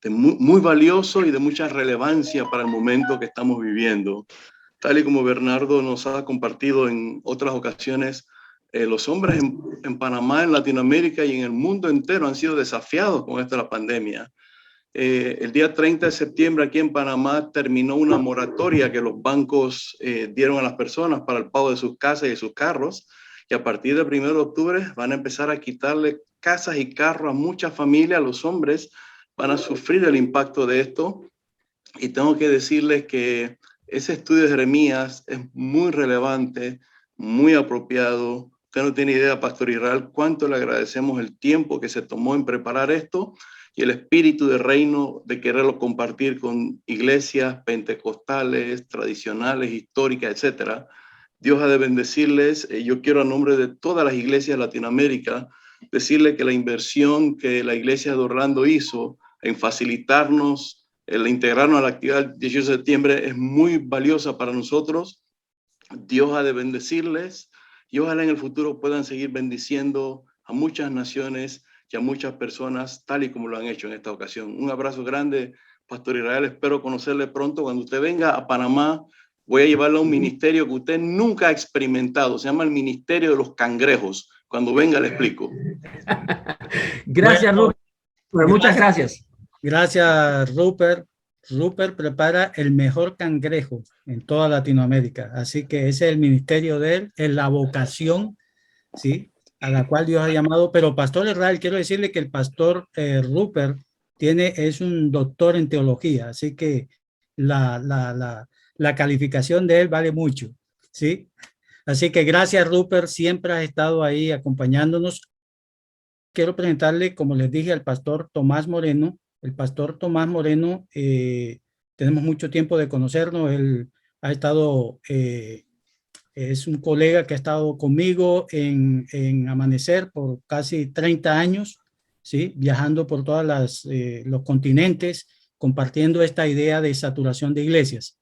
muy valioso y de mucha relevancia para el momento que estamos viviendo. Tal y como Bernardo nos ha compartido en otras ocasiones, los hombres en Panamá, en Latinoamérica y en el mundo entero han sido desafiados con esta la pandemia. El día 30 de septiembre aquí en Panamá terminó una moratoria que los bancos dieron a las personas para el pago de sus casas y de sus carros, y a partir del 1 de octubre van a empezar a quitarle casas y carros a muchas familias. Los hombres van a sufrir el impacto de esto, y tengo que decirles que ese estudio de Jeremías es muy relevante, muy apropiado. Usted no tiene idea, Pastor Israel, cuánto le agradecemos el tiempo que se tomó en preparar esto y el espíritu de reino de quererlo compartir con iglesias pentecostales, tradicionales, históricas, etcétera. Dios ha de bendecirles. Yo quiero, a nombre de todas las iglesias de Latinoamérica, decirle que la inversión que la iglesia de Orlando hizo en facilitarnos el integrarnos a la actividad del 18 de septiembre es muy valiosa para nosotros. Dios ha de bendecirles y ojalá en el futuro puedan seguir bendiciendo a muchas naciones y a muchas personas, tal y como lo han hecho en esta ocasión. Un abrazo grande, Pastor Israel. Espero conocerle pronto. Cuando usted venga a Panamá, voy a llevarle a un ministerio que usted nunca ha experimentado. Se llama el Ministerio de los Cangrejos. Cuando venga, le explico. Gracias, Bueno, Rupert. Muchas gracias. Gracias, Rupert. Rupert prepara el mejor cangrejo en toda Latinoamérica. Así que ese es el ministerio de él, es la vocación, ¿sí?, a la cual Dios ha llamado. Pero Pastor Israel, quiero decirle que el pastor Rupert es un doctor en teología, así que la calificación de él vale mucho, ¿sí? Así que gracias, Rupert, siempre has estado ahí acompañándonos. Quiero presentarle, como les dije, al pastor Tomás Moreno. El pastor Tomás Moreno, tenemos mucho tiempo de conocernos. Él ha estado, es un colega que ha estado conmigo en Amanecer por casi 30 años, ¿sí?, viajando por todos los continentes, compartiendo esta idea de saturación de iglesias.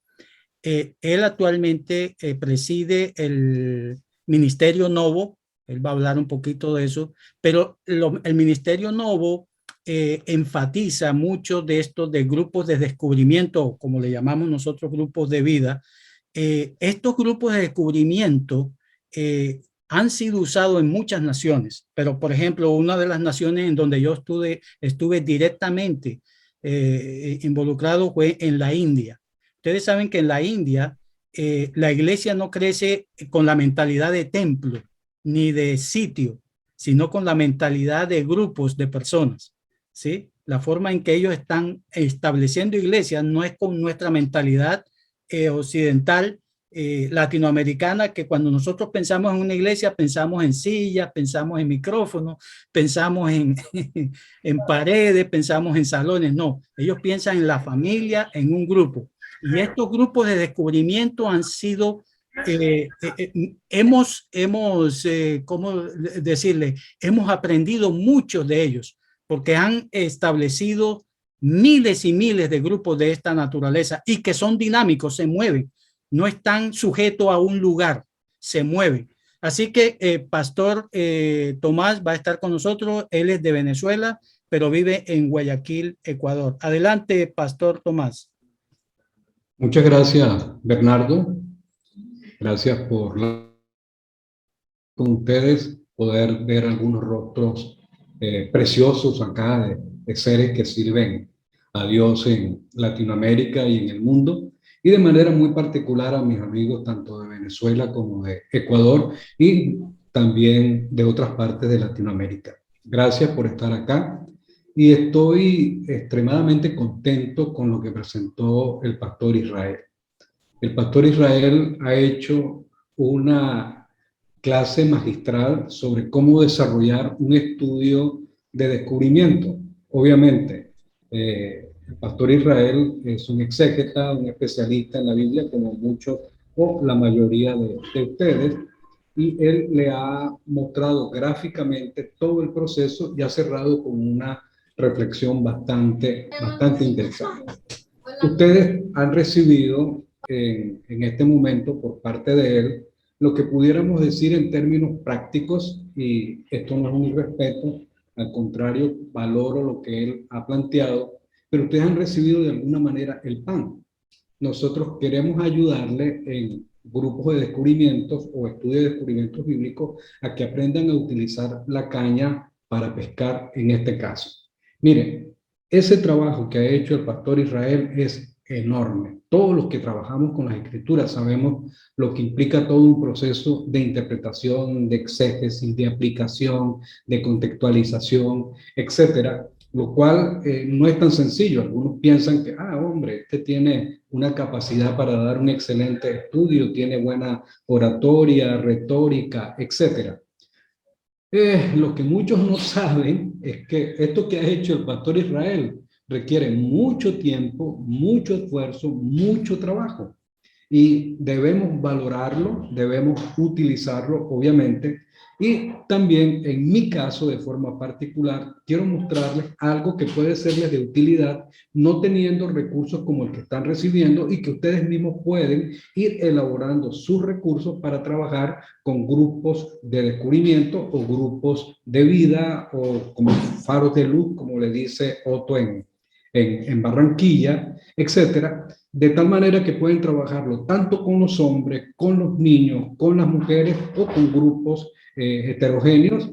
Él actualmente preside el Ministerio Novo. Él va a hablar un poquito de eso, pero el Ministerio Novo enfatiza mucho de estos de grupos de descubrimiento, como le llamamos nosotros, grupos de vida. Estos grupos de descubrimiento han sido usados en muchas naciones, pero por ejemplo, una de las naciones en donde yo estuve directamente involucrado fue en la India. Ustedes saben que en la India la iglesia no crece con la mentalidad de templo ni de sitio, sino con la mentalidad de grupos de personas, ¿sí? La forma en que ellos están estableciendo iglesias no es con nuestra mentalidad occidental, latinoamericana, que cuando nosotros pensamos en una iglesia pensamos en sillas, pensamos en micrófonos, pensamos en paredes, pensamos en salones. No, ellos piensan en la familia, en un grupo. Y estos grupos de descubrimiento han sido, ¿cómo decirle? Hemos aprendido mucho de ellos, porque han establecido miles y miles de grupos de esta naturaleza y que son dinámicos, se mueven, no están sujetos a un lugar, se mueven. Así que Pastor Tomás va a estar con nosotros. Él es de Venezuela, pero vive en Guayaquil, Ecuador. Adelante, Pastor Tomás. Muchas gracias, Bernardo. Gracias por con ustedes poder ver algunos rostros preciosos acá de seres que sirven a Dios en Latinoamérica y en el mundo, y de manera muy particular a mis amigos tanto de Venezuela como de Ecuador y también de otras partes de Latinoamérica. Gracias por estar acá. Y estoy extremadamente contento con lo que presentó el pastor Israel. El pastor Israel ha hecho una clase magistral sobre cómo desarrollar un estudio de descubrimiento. Obviamente, el pastor Israel es un exégeta, un especialista en la Biblia, como muchos o la mayoría de ustedes, y él le ha mostrado gráficamente todo el proceso y ha cerrado con una reflexión bastante interesante. Ustedes han recibido en este momento por parte de él lo que pudiéramos decir en términos prácticos, y esto no es un irrespeto, al contrario, valoro lo que él ha planteado, pero ustedes han recibido de alguna manera el pan. Nosotros queremos ayudarle en grupos de descubrimientos o estudios de descubrimientos bíblicos a que aprendan a utilizar la caña para pescar en este caso. Miren, ese trabajo que ha hecho el pastor Israel es enorme. Todos los que trabajamos con las escrituras sabemos lo que implica todo un proceso de interpretación, de exégesis, de aplicación, de contextualización, etcétera, lo cual no es tan sencillo. Algunos piensan que, hombre, este tiene una capacidad para dar un excelente estudio, tiene buena oratoria, retórica, etcétera. Lo que muchos no saben es que esto que ha hecho el pastor Israel requiere mucho tiempo, mucho esfuerzo, mucho trabajo. Y debemos valorarlo, debemos utilizarlo, obviamente. Y también, en mi caso, de forma particular, quiero mostrarles algo que puede serles de utilidad, no teniendo recursos como el que están recibiendo, y que ustedes mismos pueden ir elaborando sus recursos para trabajar con grupos de descubrimiento o grupos de vida, o como faros de luz, como le dice Otto en Barranquilla, etcétera, de tal manera que pueden trabajarlo tanto con los hombres, con los niños, con las mujeres o con grupos heterogéneos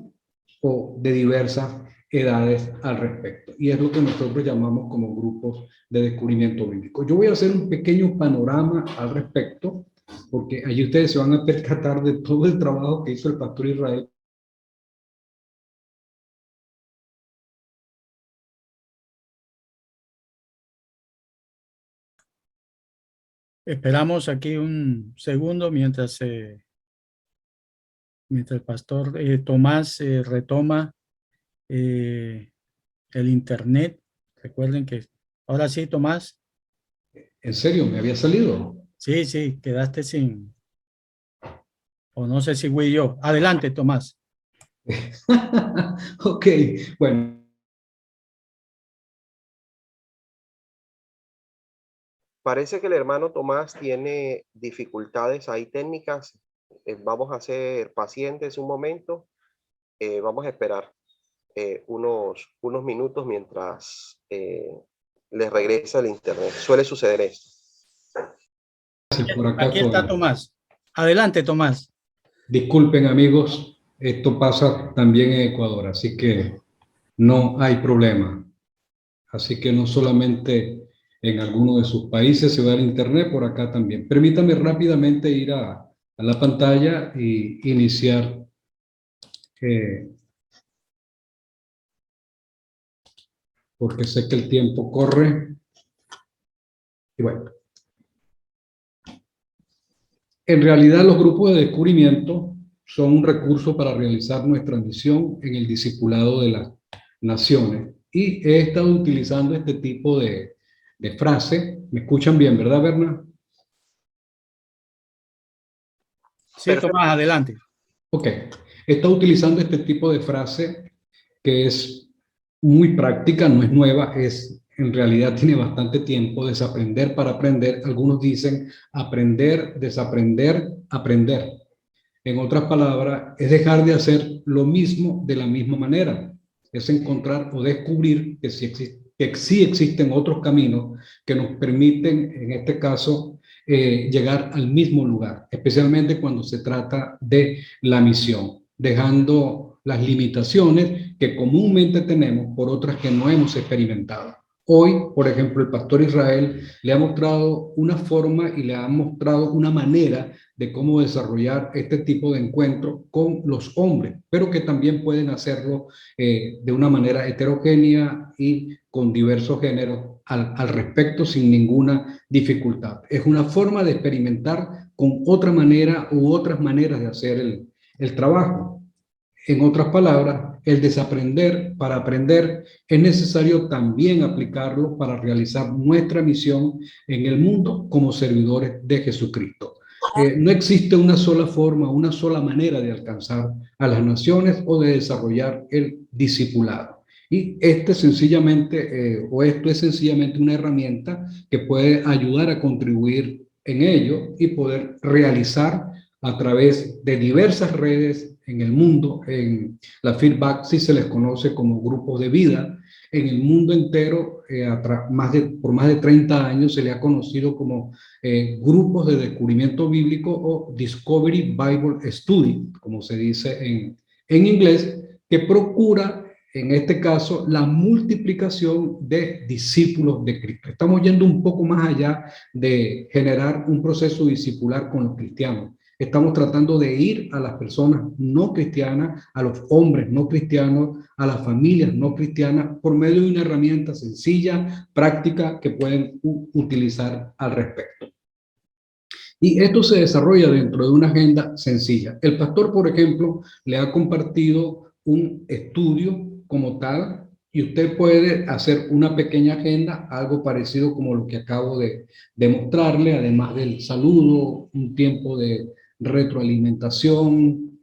o de diversas edades al respecto. Y es lo que nosotros llamamos como grupos de descubrimiento bíblico. Yo voy a hacer un pequeño panorama al respecto, porque allí ustedes se van a percatar de todo el trabajo que hizo el pastor Israel. Esperamos aquí un segundo mientras el pastor Tomás retoma el internet. Recuerden que ahora sí, Tomás. ¿En serio? ¿Me había salido? Sí, sí, quedaste sin, o no sé si fui yo. Adelante, Tomás. Ok, bueno. Parece que el hermano Tomás tiene dificultades ahí técnicas. Vamos a ser pacientes un momento. Vamos a esperar unos minutos mientras les regresa el internet. Suele suceder esto. Por acá Aquí está Tomás. Adelante, Tomás. Disculpen, amigos, esto pasa también en Ecuador, así que no hay problema. Así que no solamente en alguno de sus países se va al internet, por acá también. Permítame rápidamente ir a la pantalla y iniciar porque sé que el tiempo corre. Y bueno, en realidad los grupos de descubrimiento son un recurso para realizar nuestra misión en el discipulado de las naciones. Y he estado utilizando este tipo de frase. ¿Me escuchan bien, verdad, Berna? Sí, Tomás, adelante. Ok. He estado utilizando este tipo de frase que es muy práctica, no es nueva, en realidad tiene bastante tiempo. Desaprender para aprender. Algunos dicen aprender, desaprender, aprender. En otras palabras, es dejar de hacer lo mismo de la misma manera. Es encontrar o descubrir que sí existen otros caminos que nos permiten, en este caso, llegar al mismo lugar, especialmente cuando se trata de la misión, dejando las limitaciones que comúnmente tenemos por otras que no hemos experimentado. Hoy, por ejemplo, el pastor Israel le ha mostrado una forma y le ha mostrado una manera de cómo desarrollar este tipo de encuentro con los hombres, pero que también pueden hacerlo de una manera heterogénea y con diversos géneros al respecto sin ninguna dificultad. Es una forma de experimentar con otra manera u otras maneras de hacer el trabajo. En otras palabras, el desaprender para aprender es necesario también aplicarlo para realizar nuestra misión en el mundo como servidores de Jesucristo. No existe una sola forma, una sola manera de alcanzar a las naciones o de desarrollar el discipulado. Y esto es sencillamente una herramienta que puede ayudar a contribuir en ello y poder realizar a través de diversas redes en el mundo. En la Feedback sí se les conoce como grupos de vida. En el mundo entero, por más de 30 años, se le ha conocido como grupos de descubrimiento bíblico o Discovery Bible Study, como se dice en inglés, que procura, en este caso, la multiplicación de discípulos de Cristo. Estamos yendo un poco más allá de generar un proceso discipular con los cristianos. Estamos tratando de ir a las personas no cristianas, a los hombres no cristianos, a las familias no cristianas, por medio de una herramienta sencilla, práctica, que pueden utilizar al respecto. Y esto se desarrolla dentro de una agenda sencilla. El pastor, por ejemplo, le ha compartido un estudio como tal, y usted puede hacer una pequeña agenda, algo parecido como lo que acabo de mostrarle, además del saludo, un tiempo de retroalimentación.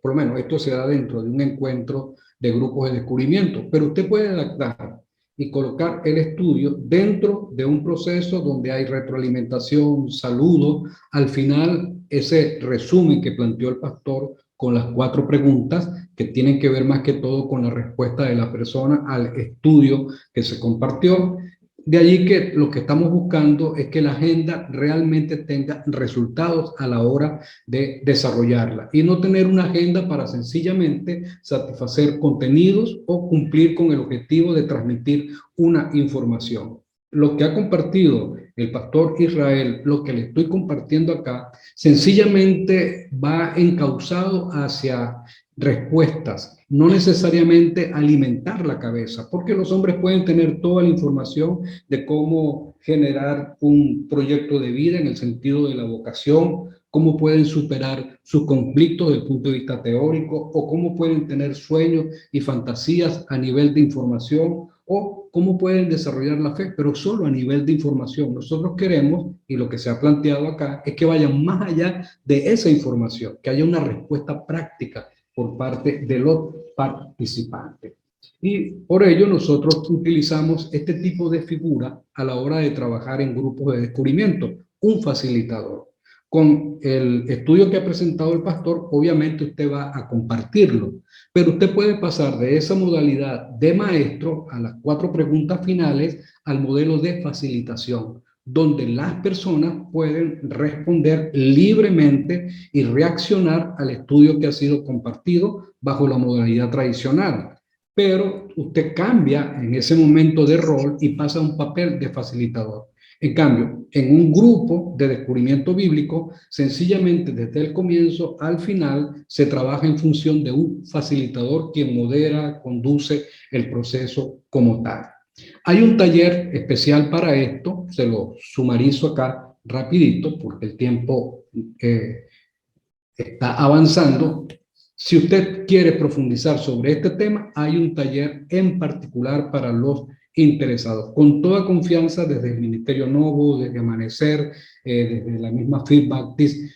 Por lo menos esto se da dentro de un encuentro de grupos de descubrimiento, pero usted puede adaptar y colocar el estudio dentro de un proceso donde hay retroalimentación, saludo. Al final, ese resumen que planteó el pastor con las 4 preguntas que tienen que ver más que todo con la respuesta de la persona al estudio que se compartió. De allí que lo que estamos buscando es que la agenda realmente tenga resultados a la hora de desarrollarla y no tener una agenda para sencillamente satisfacer contenidos o cumplir con el objetivo de transmitir una información. Lo que ha compartido el pastor Israel, lo que le estoy compartiendo acá, sencillamente va encauzado hacia respuestas, no necesariamente alimentar la cabeza, porque los hombres pueden tener toda la información de cómo generar un proyecto de vida en el sentido de la vocación, cómo pueden superar sus conflictos desde el punto de vista teórico, o cómo pueden tener sueños y fantasías a nivel de información, o cómo pueden desarrollar la fe, pero solo a nivel de información. Nosotros queremos, y lo que se ha planteado acá, es que vayan más allá de esa información, que haya una respuesta práctica por parte de los participantes. Y por ello nosotros utilizamos este tipo de figura a la hora de trabajar en grupos de descubrimiento, un facilitador. Con el estudio que ha presentado el pastor, obviamente usted va a compartirlo, pero usted puede pasar de esa modalidad de maestro a las 4 preguntas finales al modelo de facilitación, donde las personas pueden responder libremente y reaccionar al estudio que ha sido compartido bajo la modalidad tradicional. Pero usted cambia en ese momento de rol y pasa a un papel de facilitador. En cambio, en un grupo de descubrimiento bíblico, sencillamente desde el comienzo al final se trabaja en función de un facilitador quien modera, conduce el proceso como tal. Hay un taller especial para esto, se lo sumarizo acá rapidito porque el tiempo está avanzando. Si usted quiere profundizar sobre este tema, hay un taller en particular para los interesados. Con toda confianza, desde el Ministerio Novo, desde Amanecer, desde la misma Feedback,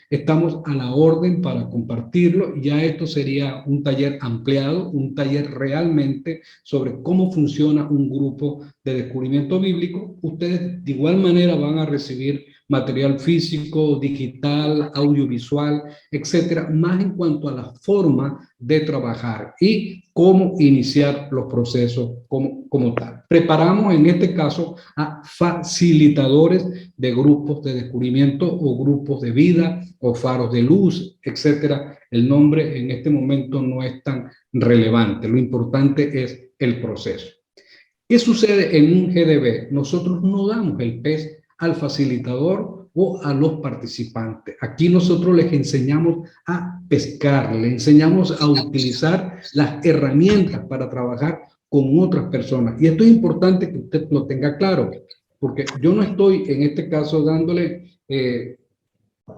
estamos a la orden para compartirlo. Ya esto sería un taller ampliado, un taller realmente sobre cómo funciona un grupo de descubrimiento bíblico. Ustedes de igual manera van a recibir material físico, digital, audiovisual, etcétera, más en cuanto a la forma de trabajar y cómo iniciar los procesos como tal. Preparamos en este caso a facilitadores de grupos de descubrimiento o grupos de vida o faros de luz, etcétera. El nombre en este momento no es tan relevante, lo importante es el proceso. ¿Qué sucede en un GDB? Nosotros no damos el pez al facilitador o a los participantes. Aquí nosotros les enseñamos a pescar, les enseñamos a utilizar las herramientas para trabajar con otras personas. Y esto es importante que usted lo tenga claro, porque yo no estoy en este caso dándole,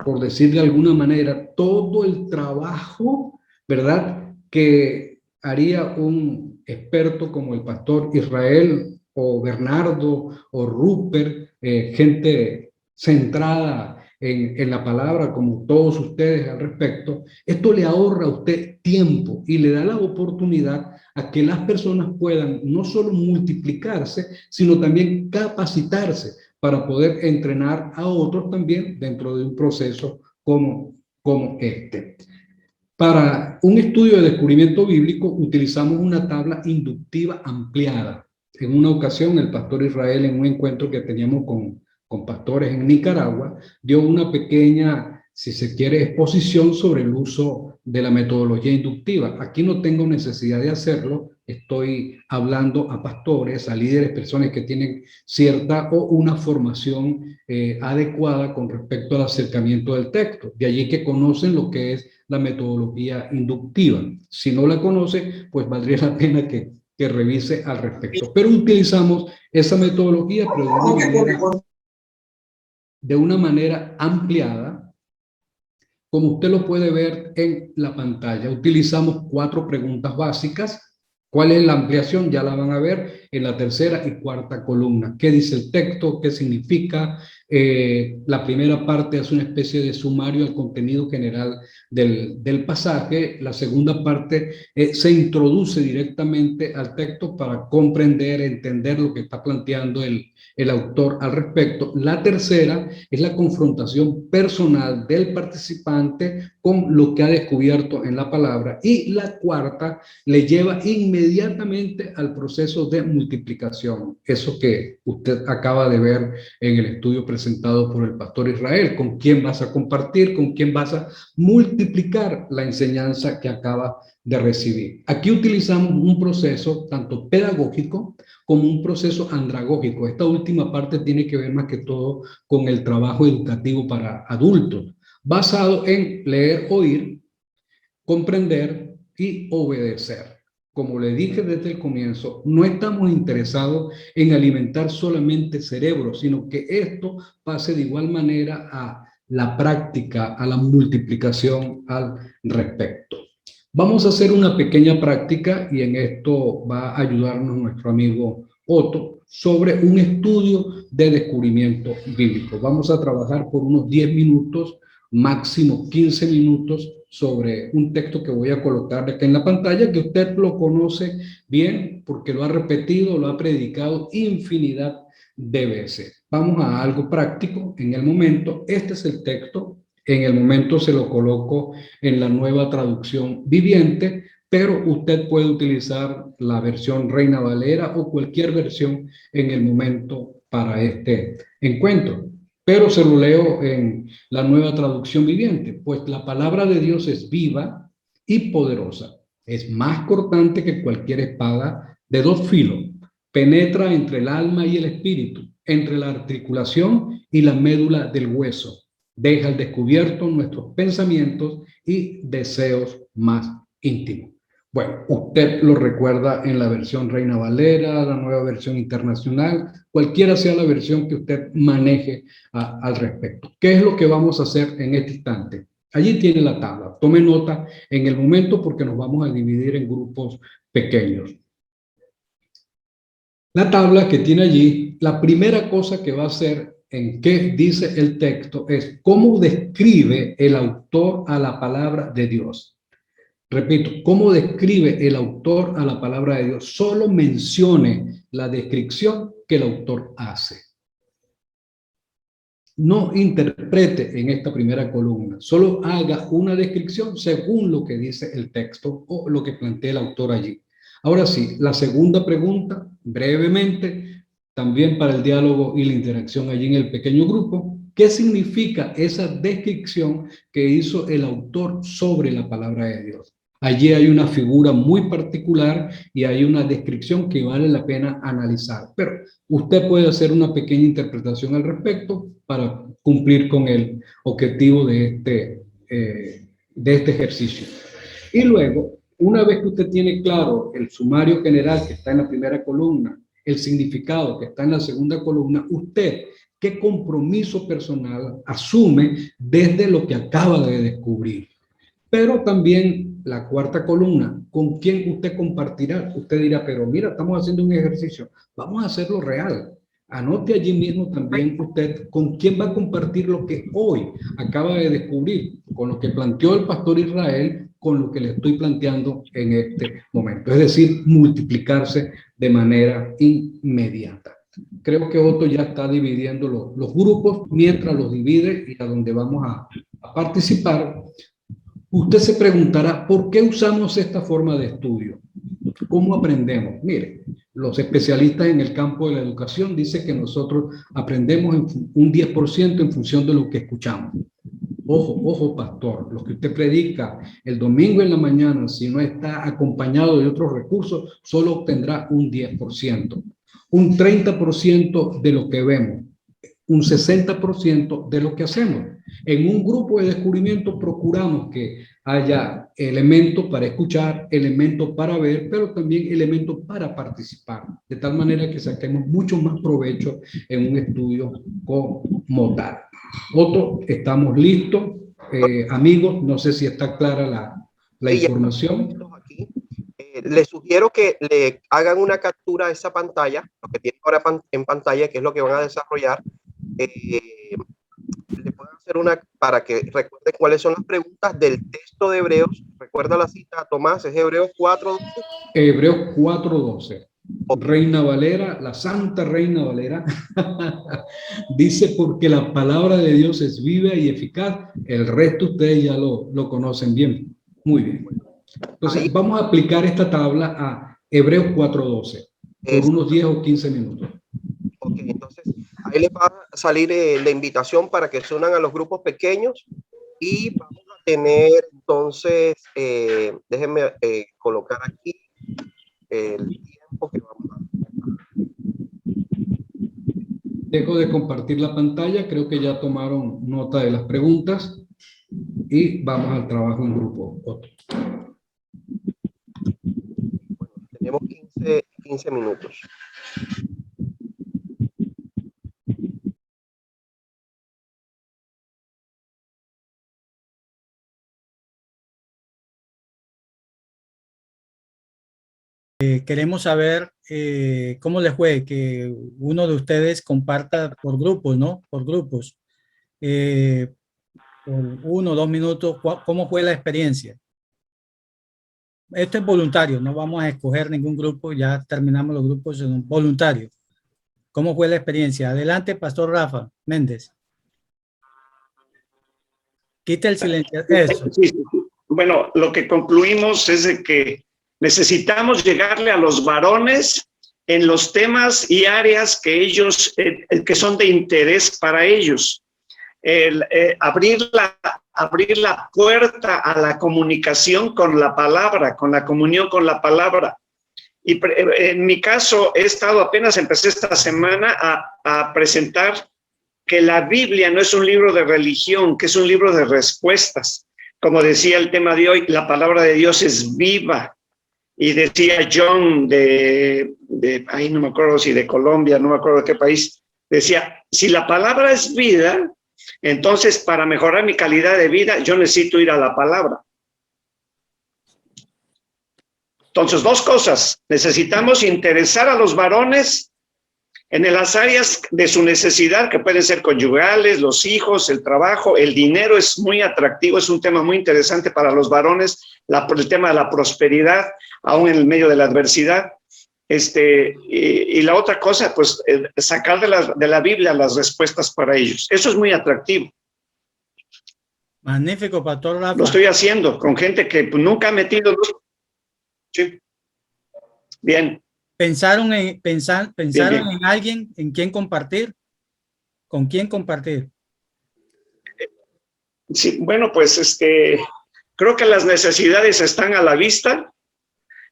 por decir de alguna manera, todo el trabajo, ¿verdad?, que haría un experto como el pastor Israel o Bernardo o Rupert, gente centrada en la palabra como todos ustedes al respecto. Esto le ahorra a usted tiempo y le da la oportunidad a que las personas puedan no solo multiplicarse, sino también capacitarse para poder entrenar a otros también dentro de un proceso como como este. Para un estudio de descubrimiento bíblico utilizamos una tabla inductiva ampliada. En una ocasión, el pastor Israel, en un encuentro que teníamos con pastores en Nicaragua, dio una pequeña, si se quiere, exposición sobre el uso de la metodología inductiva. Aquí no tengo necesidad de hacerlo, estoy hablando a pastores, a líderes, personas que tienen cierta o una formación adecuada con respecto al acercamiento del texto. De allí que conocen lo que es la metodología inductiva. Si no la conoce, pues valdría la pena que revise al respecto. Pero utilizamos esa metodología, pero de una manera ampliada, como usted lo puede ver en la pantalla. Utilizamos 4 preguntas básicas. ¿Cuál es la ampliación? Ya la van a ver en la tercera y cuarta columna. ¿Qué dice el texto? ¿Qué significa? La primera parte es una especie de sumario al contenido general del pasaje. La segunda parte se introduce directamente al texto para comprender, entender lo que está planteando el autor al respecto. La tercera es la confrontación personal del participante con lo que ha descubierto en la palabra. Y la cuarta le lleva inmediatamente al proceso de multiplicación. Eso que usted acaba de ver en el estudio presentado por el pastor Israel. ¿Con quién vas a compartir? ¿Con quién vas a multiplicar la enseñanza que acaba de recibir? Aquí utilizamos un proceso tanto pedagógico como un proceso andragógico. Esta última parte tiene que ver más que todo con el trabajo educativo para adultos, basado en leer, oír, comprender y obedecer. Como le dije desde el comienzo, no estamos interesados en alimentar solamente cerebro, sino que esto pase de igual manera a la práctica, a la multiplicación al respecto. Vamos a hacer una pequeña práctica y en esto va a ayudarnos nuestro amigo Otto sobre un estudio de descubrimiento bíblico. Vamos a trabajar por unos 10 minutos, máximo 15 minutos, sobre un texto que voy a colocar acá en la pantalla, que usted lo conoce bien porque lo ha repetido, lo ha predicado infinidad de veces. Vamos a algo práctico en el momento. Este es el texto. En el momento se lo coloco en la Nueva Traducción Viviente, pero usted puede utilizar la versión Reina Valera o cualquier versión en el momento para este encuentro. Pero se lo leo en la Nueva Traducción Viviente, pues la palabra de Dios es viva y poderosa. Es más cortante que cualquier espada de 2 filos. Penetra entre el alma y el espíritu, entre la articulación y la médula del hueso. Deja al descubierto nuestros pensamientos y deseos más íntimos. Bueno, usted lo recuerda en la versión Reina Valera, la Nueva Versión Internacional, cualquiera sea la versión que usted maneje al respecto. ¿Qué es lo que vamos a hacer en este instante? Allí tiene la tabla. Tome nota en el momento porque nos vamos a dividir en grupos pequeños. La tabla que tiene allí, la primera cosa que va a hacer en qué dice el texto es cómo describe el autor a la palabra de Dios. Repito, ¿cómo describe el autor a la palabra de Dios? Solo mencione la descripción que el autor hace. No interprete en esta primera columna, solo haga una descripción según lo que dice el texto o lo que plantea el autor allí. Ahora sí, la segunda pregunta, brevemente, también para el diálogo y la interacción allí en el pequeño grupo. ¿Qué significa esa descripción que hizo el autor sobre la palabra de Dios? Allí hay una figura muy particular y hay una descripción que vale la pena analizar. Pero usted puede hacer una pequeña interpretación al respecto para cumplir con el objetivo de este ejercicio. Y luego, una vez que usted tiene claro el sumario general que está en la primera columna, el significado que está en la segunda columna, usted, ¿qué compromiso personal asume desde lo que acaba de descubrir? Pero también la cuarta columna, ¿con quién usted compartirá? Usted dirá, pero mira, estamos haciendo un ejercicio, vamos a hacerlo real. Anote allí mismo también usted con quién va a compartir lo que hoy acaba de descubrir, con lo que planteó el pastor Israel, con lo que le estoy planteando en este momento. Es decir, multiplicarse de manera inmediata. Creo que Otto ya está dividiendo los grupos mientras los divide y a donde vamos a participar, usted se preguntará, ¿por qué usamos esta forma de estudio? ¿Cómo aprendemos? Mire, los especialistas en el campo de la educación dicen que nosotros aprendemos un 10% en función de lo que escuchamos. Ojo, ojo, pastor, lo que usted predica el domingo en la mañana, si no está acompañado de otros recursos, solo obtendrá un 10%. Un 30% de lo que vemos, un 60% de lo que hacemos. En un grupo de descubrimiento procuramos que haya elementos para escuchar, elementos para ver, pero también elementos para participar, de tal manera que saquemos mucho más provecho en un estudio como tal. Otto, estamos listos. Amigos, no sé si está clara la información. Aquí. Les sugiero que le hagan una captura a esa pantalla, lo que tienen ahora en pantalla, que es lo que van a desarrollar. Le pueden hacer una para que recuerden cuáles son las preguntas del texto de Hebreos. Recuerda la cita, Tomás, es Hebreos 4:12. Hebreos 4:12. Reina Valera, la Santa Reina Valera, dice: porque la palabra de Dios es viva y eficaz. El resto ustedes ya lo conocen bien. Muy bien. Entonces, ahí vamos a aplicar esta tabla a Hebreos 4:12 por unos 10 o 15 minutos. Ok, entonces ahí les va a salir la invitación para que se unan a los grupos pequeños y vamos a tener entonces, déjenme colocar aquí el tiempo que vamos a... Dejo de compartir la pantalla, creo que ya tomaron nota de las preguntas y vamos al trabajo en grupo. Bueno, tenemos 15 minutos. Queremos saber cómo les fue que uno de ustedes comparta por grupos, ¿no? Por grupos. Por 1 o 2 minutos, ¿cómo fue la experiencia? Esto es voluntario, no vamos a escoger ningún grupo, ya terminamos los grupos, son voluntarios. ¿Cómo fue la experiencia? Adelante, Pastor Rafa Méndez. Quita el silencio. Eso. Sí. Bueno, lo que concluimos es de que necesitamos llegarle a los varones en los temas y áreas que ellos, que son de interés para ellos. Abrir la puerta a la comunicación con la palabra, con la comunión con la palabra. Y en mi caso, apenas empecé esta semana a presentar que la Biblia no es un libro de religión, que es un libro de respuestas. Como decía el tema de hoy, la palabra de Dios es viva. Y decía John ahí no me acuerdo si de Colombia, no me acuerdo de qué país, decía, si la palabra es vida, entonces para mejorar mi calidad de vida, yo necesito ir a la palabra. Entonces, 2 cosas, necesitamos interesar a los varones en las áreas de su necesidad, que pueden ser conyugales, los hijos, el trabajo, el dinero es muy atractivo, es un tema muy interesante para los varones, el tema de la prosperidad, aún en el medio de la adversidad. Y la otra cosa, pues, sacar de la Biblia las respuestas para ellos. Eso es muy atractivo. Magnífico, Pastor Rafa. Lo estoy haciendo con gente que nunca ha metido. Sí. Bien. ¿Pensaron en alguien, en quién compartir? ¿Con quién compartir? Sí, bueno, pues creo que las necesidades están a la vista.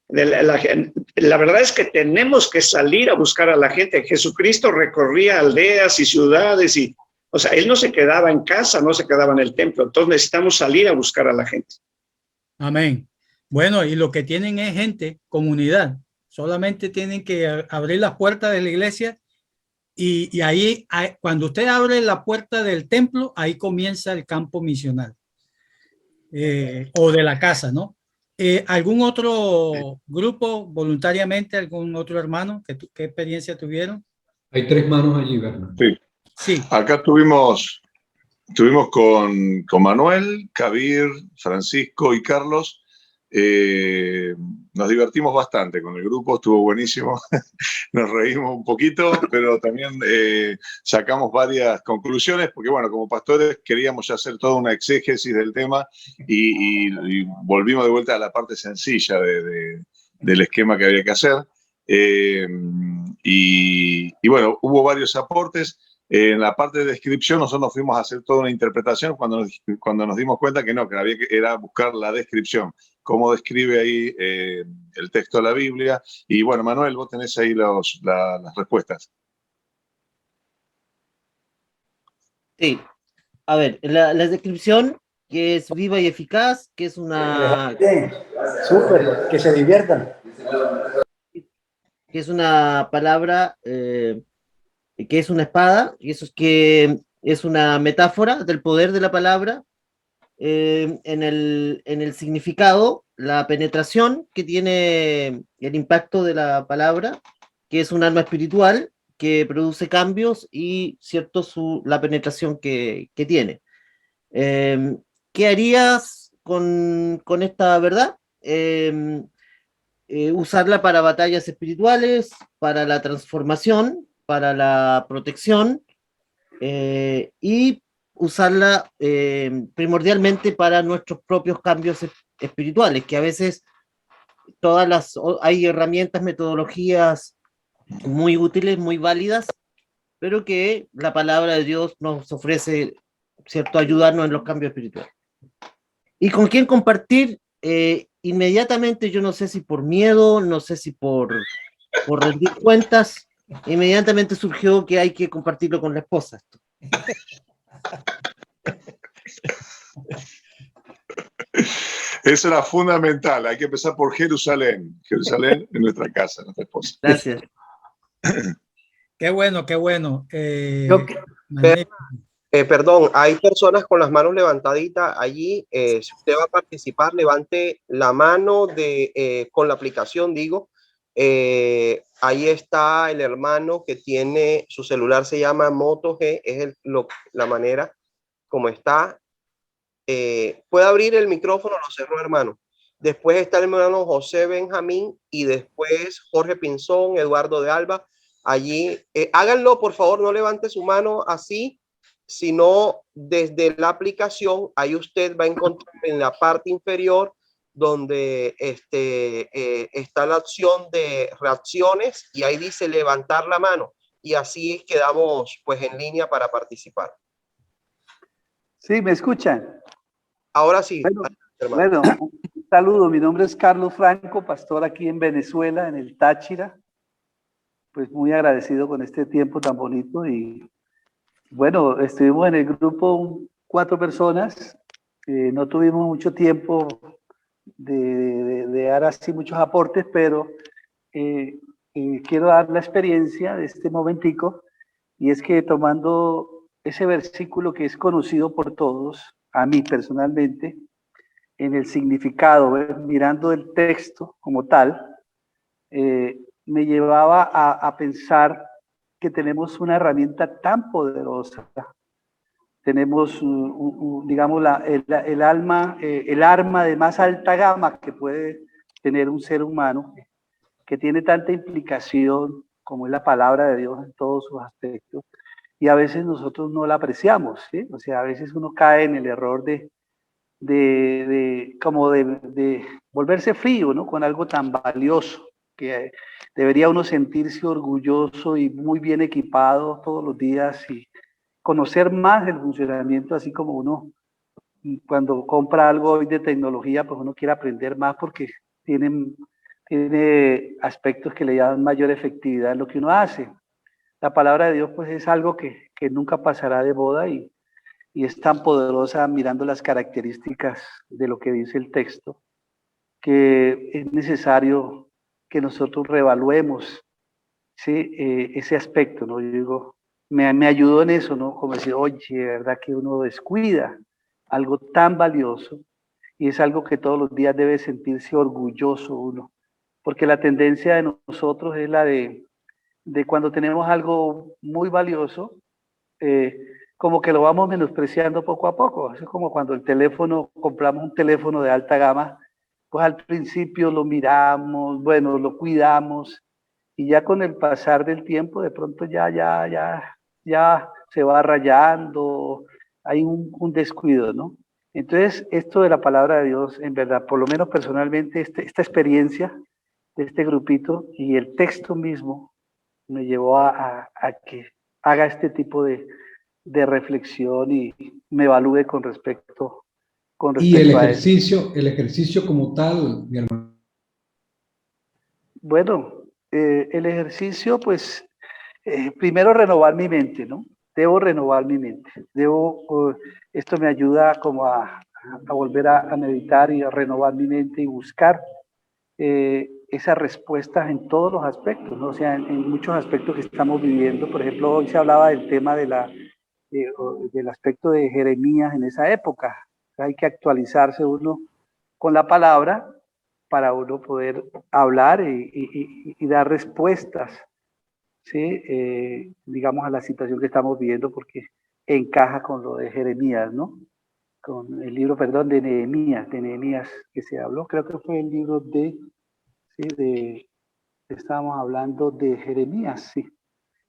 La verdad es que tenemos que salir a buscar a la gente. Jesucristo recorría aldeas y ciudades o sea, él no se quedaba en casa, no se quedaba en el templo. Entonces necesitamos salir a buscar a la gente. Amén. Bueno, y lo que tienen es gente, comunidad. Solamente tienen que abrir las puertas de la iglesia y ahí, cuando usted abre la puerta del templo, ahí comienza el campo misional o de la casa, ¿no? ¿Algún otro grupo voluntariamente, algún otro hermano? ¿Qué experiencia tuvieron? Hay 3 manos allí, Bernardo. Sí. Acá estuvimos con Manuel, Kabir, Francisco y Carlos. Nos divertimos bastante con el grupo, estuvo buenísimo, nos reímos un poquito, pero también sacamos varias conclusiones, porque bueno, como pastores queríamos ya hacer toda una exégesis del tema y volvimos de vuelta a la parte sencilla del esquema que había que hacer. Y bueno, hubo varios aportes. En la parte de descripción nosotros fuimos a hacer toda una interpretación cuando nos dimos cuenta que no, que era buscar la descripción, cómo describe ahí el texto de la Biblia. Y bueno, Manuel, vos tenés ahí las respuestas. Sí, a ver, la descripción, que es viva y eficaz, que es una... Súper, que se diviertan. Que es una palabra, que es una espada, y eso es que es una metáfora del poder de la palabra, en el significado, la penetración que tiene el impacto de la palabra, que es un arma espiritual que produce cambios y, cierto, la penetración que tiene. ¿Qué harías con esta verdad? Usarla para batallas espirituales, para la transformación, para la protección, y usarla primordialmente para nuestros propios cambios espirituales, que a veces hay herramientas, metodologías muy útiles, muy válidas, pero que la palabra de Dios nos ofrece, cierto, ayudarnos en los cambios espirituales. ¿Y con quién compartir? Inmediatamente, yo no sé si por miedo, no sé si por rendir cuentas, inmediatamente surgió que hay que compartirlo con la esposa. Eso era fundamental, hay que empezar por Jerusalén. Jerusalén es nuestra casa, nuestra esposa. Gracias. Qué bueno, qué bueno. Perdón, hay personas con las manos levantaditas allí. Si usted va a participar, levante la mano con la aplicación, digo. Ahí está el hermano que tiene su celular, se llama Moto G, es la manera como está. Puede abrir el micrófono, lo cerró, hermano. Después está el hermano José Benjamín y después Jorge Pinzón, Eduardo de Alba. Allí, háganlo, por favor, no levante su mano así, sino desde la aplicación. Ahí usted va a encontrar en la parte inferior donde está la opción de reacciones y ahí dice levantar la mano y así quedamos pues en línea para participar. Sí, ¿me escuchan? Ahora sí. Bueno, un saludo. Mi nombre es Carlos Franco, pastor aquí en Venezuela, en el Táchira. Pues muy agradecido con este tiempo tan bonito y bueno, estuvimos en el grupo 4 personas. No tuvimos mucho tiempo de dar así muchos aportes, pero quiero dar la experiencia de este momentico, y es que tomando ese versículo que es conocido por todos, a mí personalmente, en el significado, mirando el texto como tal, me llevaba a pensar que tenemos una herramienta tan poderosa. Tenemos, digamos, el arma de más alta gama que puede tener un ser humano, que tiene tanta implicación como es la palabra de Dios en todos sus aspectos, y a veces nosotros no la apreciamos, ¿sí? O sea, a veces uno cae en el error de volverse frío, ¿no? Con algo tan valioso, que debería uno sentirse orgulloso y muy bien equipado todos los días y conocer más el funcionamiento, así como uno cuando compra algo hoy de tecnología, pues uno quiere aprender más porque tiene aspectos que le dan mayor efectividad en lo que uno hace. La palabra de Dios pues es algo que nunca pasará de moda y es tan poderosa, mirando las características de lo que dice el texto, que es necesario que nosotros reevaluemos, ¿sí? Ese aspecto, ¿no? Yo digo, me ayudó en eso, ¿no? Como decir, oye, de verdad que uno descuida algo tan valioso, y es algo que todos los días debe sentirse orgulloso uno, porque la tendencia de nosotros es la de cuando tenemos algo muy valioso, como que lo vamos menospreciando poco a poco. Es como cuando compramos un teléfono de alta gama pues al principio lo miramos, bueno, lo cuidamos, y ya con el pasar del tiempo, de pronto ya se va rayando, hay un descuido, ¿no? Entonces, esto de la palabra de Dios, en verdad, por lo menos personalmente, esta experiencia de este grupito y el texto mismo me llevó a que haga este tipo de reflexión y me evalúe con respecto Y el a eso. ejercicio como tal, mi hermano. Bueno, el ejercicio, pues, primero renovar mi mente, ¿no? Debo renovar mi mente. Esto me ayuda como a volver a meditar y a renovar mi mente y buscar esas respuestas en todos los aspectos, ¿no? O sea, en muchos aspectos que estamos viviendo. Por ejemplo, hoy se hablaba del tema del aspecto de Jeremías en esa época. Hay que actualizarse uno con la palabra para uno poder hablar y dar respuestas, ¿sí? Digamos, a la situación que estamos viviendo, porque encaja con lo de Jeremías, ¿no? Con el libro, perdón, de Nehemías que se habló, creo que fue el libro estábamos hablando de Jeremías, sí.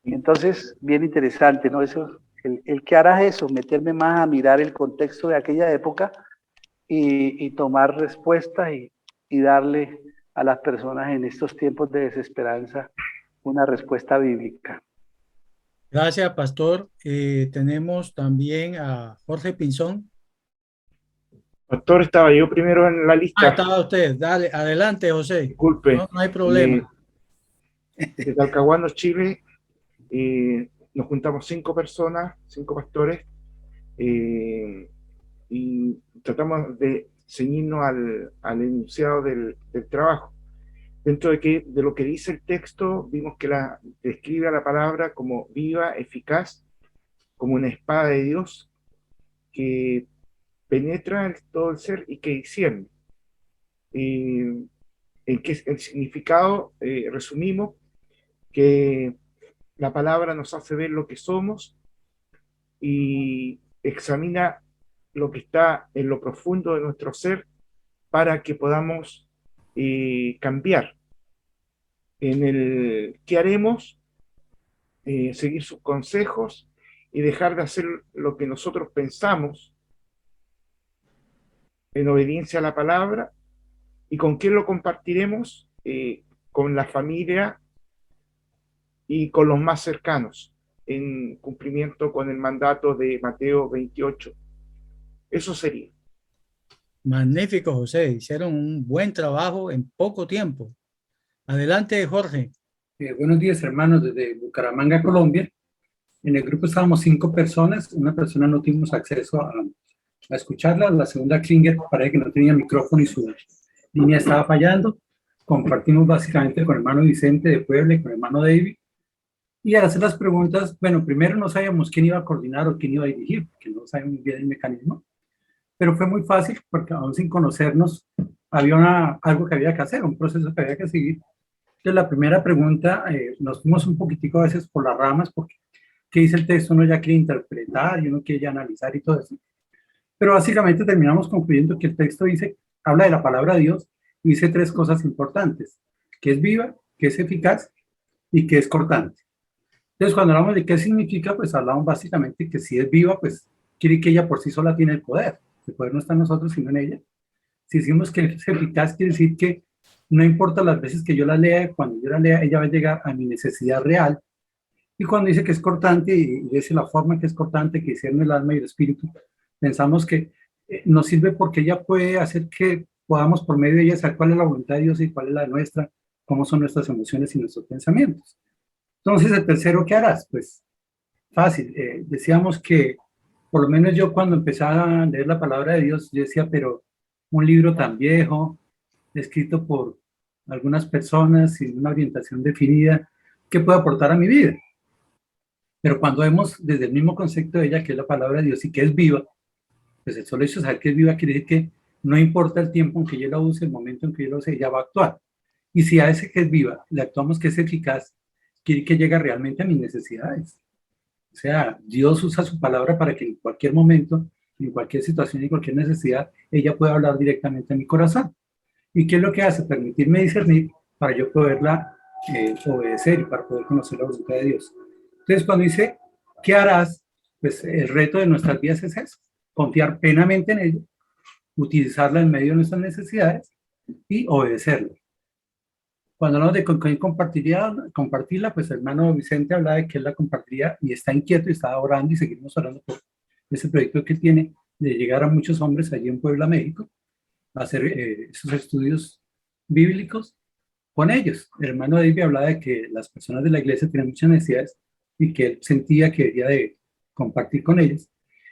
Y entonces, bien interesante, ¿no? Eso, el que hará eso, meterme más a mirar el contexto de aquella época y tomar respuestas y darle a las personas en estos tiempos de desesperanza una respuesta bíblica. Gracias, pastor. Tenemos también a Jorge Pinzón. Pastor, estaba yo primero en la lista. Estaba usted. Dale, adelante, José. Disculpe. No hay problema. De Talcahuano, Chile, nos juntamos 5 personas, 5 pastores, y tratamos de ceñirnos al enunciado del trabajo. Dentro de lo que dice el texto, vimos que describe a la palabra como viva, eficaz, como una espada de Dios que penetra en todo el ser y que discierne. En que el significado, resumimos, que la palabra nos hace ver lo que somos y examina lo que está en lo profundo de nuestro ser para que podamos cambiar. En el qué haremos, seguir sus consejos y dejar de hacer lo que nosotros pensamos en obediencia a la palabra. ¿Y con quién lo compartiremos? Con la familia y con los más cercanos, en cumplimiento con el mandato de Mateo 28. Eso sería. Magnífico, José. Hicieron un buen trabajo en poco tiempo. Adelante, Jorge. Buenos días, hermanos, desde Bucaramanga, Colombia. En el grupo estábamos 5 personas. Una persona no tuvimos acceso a escucharla. La segunda, Klinger, parece que no tenía micrófono y su línea estaba fallando. Compartimos básicamente con el hermano Vicente de Puebla y con el hermano David. Y al hacer las preguntas, bueno, primero no sabíamos quién iba a coordinar o quién iba a dirigir, porque no sabíamos bien el mecanismo. Pero fue muy fácil porque aún sin conocernos había algo que había que hacer, un proceso que había que seguir. Entonces la primera pregunta, nos fuimos un poquitico a veces por las ramas, porque ¿qué dice el texto? Uno ya quiere interpretar y uno quiere ya analizar y todo eso. Pero básicamente terminamos concluyendo que el texto habla de la palabra de Dios y dice 3 cosas importantes, que es viva, que es eficaz y que es cortante. Entonces cuando hablamos de qué significa, pues hablamos básicamente que si es viva, pues quiere que ella por sí sola tiene el poder. El poder no está en nosotros, sino en ella. Si decimos que es eficaz, quiere decir que no importa las veces que yo la lea, cuando yo la lea, ella va a llegar a mi necesidad real. Y cuando dice que es cortante, y dice la forma que es cortante, que discierne el alma y el espíritu, pensamos que nos sirve porque ella puede hacer que podamos por medio de ella saber cuál es la voluntad de Dios y cuál es la nuestra, cómo son nuestras emociones y nuestros pensamientos. Entonces, el tercero, ¿qué harás? Pues fácil. Decíamos que, por lo menos yo cuando empezaba a leer la palabra de Dios, yo decía, pero un libro tan viejo, escrito por algunas personas sin una orientación definida, ¿qué puede aportar a mi vida? Pero cuando vemos desde el mismo concepto de ella, que es la palabra de Dios y que es viva, pues el solo hecho de saber que es viva quiere decir que no importa el tiempo en que yo la use, el momento en que yo la use, ella va a actuar. Y si a ese que es viva le actuamos que es eficaz, quiere que llegue realmente a mis necesidades. O sea, Dios usa su palabra para que en cualquier momento, en cualquier situación y cualquier necesidad, ella pueda hablar directamente a mi corazón. ¿Y qué es lo que hace? Permitirme discernir para yo poderla obedecer y para poder conocer la voluntad de Dios. Entonces, cuando dice, ¿qué harás? Pues el reto de nuestras vidas es eso, confiar plenamente en ella, utilizarla en medio de nuestras necesidades y obedecerla. Cuando hablamos de con quién compartirla, pues el hermano Vicente habla de que él la compartiría y está inquieto y está orando y seguimos orando por ese proyecto que tiene de llegar a muchos hombres allí en Puebla, México, a hacer esos estudios bíblicos con ellos. El hermano David hablaba de que las personas de la iglesia tienen muchas necesidades y que él sentía que debía de compartir con ellas.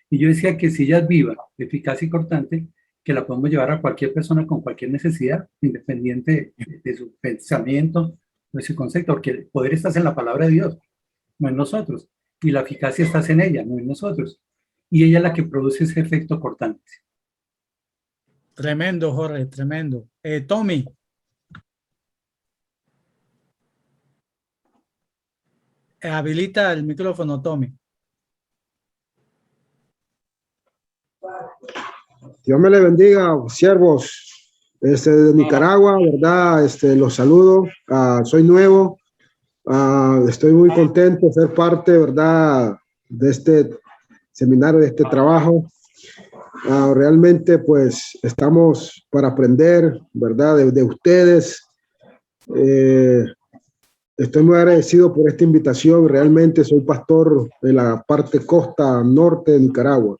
Y yo decía que si ella es viva, eficaz y cortante, que la podemos llevar a cualquier persona con cualquier necesidad, independiente de su pensamiento, de su concepto, porque el poder está en la palabra de Dios, no en nosotros. Y la eficacia está en ella, no en nosotros. Y ella es la que produce ese efecto cortante. Tremendo, Jorge, tremendo. Tommy. Habilita el micrófono, Tommy. Dios me le bendiga, siervos de Nicaragua, ¿verdad? Los saludo. Soy nuevo. Estoy muy contento de ser parte, ¿verdad? De este seminario, de este trabajo. Realmente, pues, estamos para aprender, ¿verdad? De ustedes. Estoy muy agradecido por esta invitación. Realmente soy pastor de la parte costa norte de Nicaragua.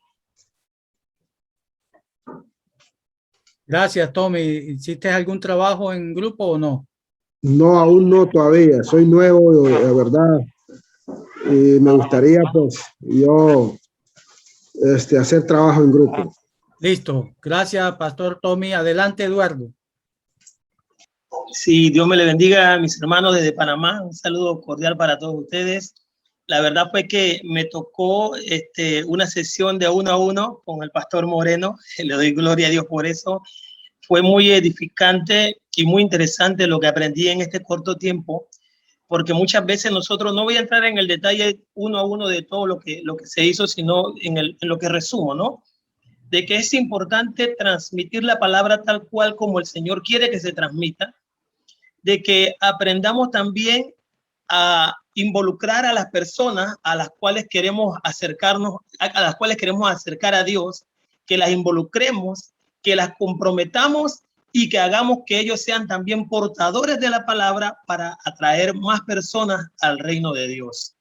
Gracias, Tommy. ¿Hiciste algún trabajo en grupo o no? No, aún no todavía. Soy nuevo, de verdad. Y me gustaría, pues, yo hacer trabajo en grupo. Listo. Gracias, Pastor Tommy. Adelante, Eduardo. Sí, Dios me le bendiga a mis hermanos desde Panamá. Un saludo cordial para todos ustedes. La verdad fue que me tocó una sesión de 1 a 1 con el Pastor Moreno. Le doy gloria a Dios por eso. Fue muy edificante y muy interesante lo que aprendí en este corto tiempo, porque muchas veces nosotros, no voy a entrar en el detalle 1 a 1 de todo lo que se hizo, sino en lo que resumo, ¿no? De que es importante transmitir la palabra tal cual como el Señor quiere que se transmita, de que aprendamos también a involucrar a las personas a las cuales queremos acercarnos, a las cuales queremos acercar a Dios, que las involucremos, que las comprometamos y que hagamos que ellos sean también portadores de la palabra para atraer más personas al reino de Dios.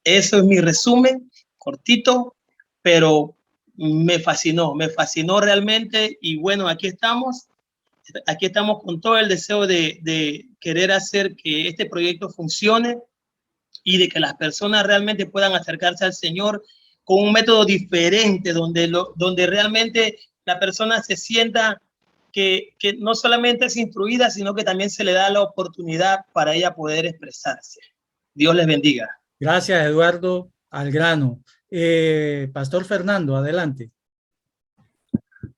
Eso es mi resumen, cortito, pero me fascinó realmente. Y bueno, aquí estamos con todo el deseo de querer hacer que este proyecto funcione y de que las personas realmente puedan acercarse al Señor con un método diferente, donde realmente la persona se sienta que no solamente es instruida, sino que también se le da la oportunidad para ella poder expresarse. Dios les bendiga. Gracias, Eduardo. Al grano. Pastor Fernando, adelante.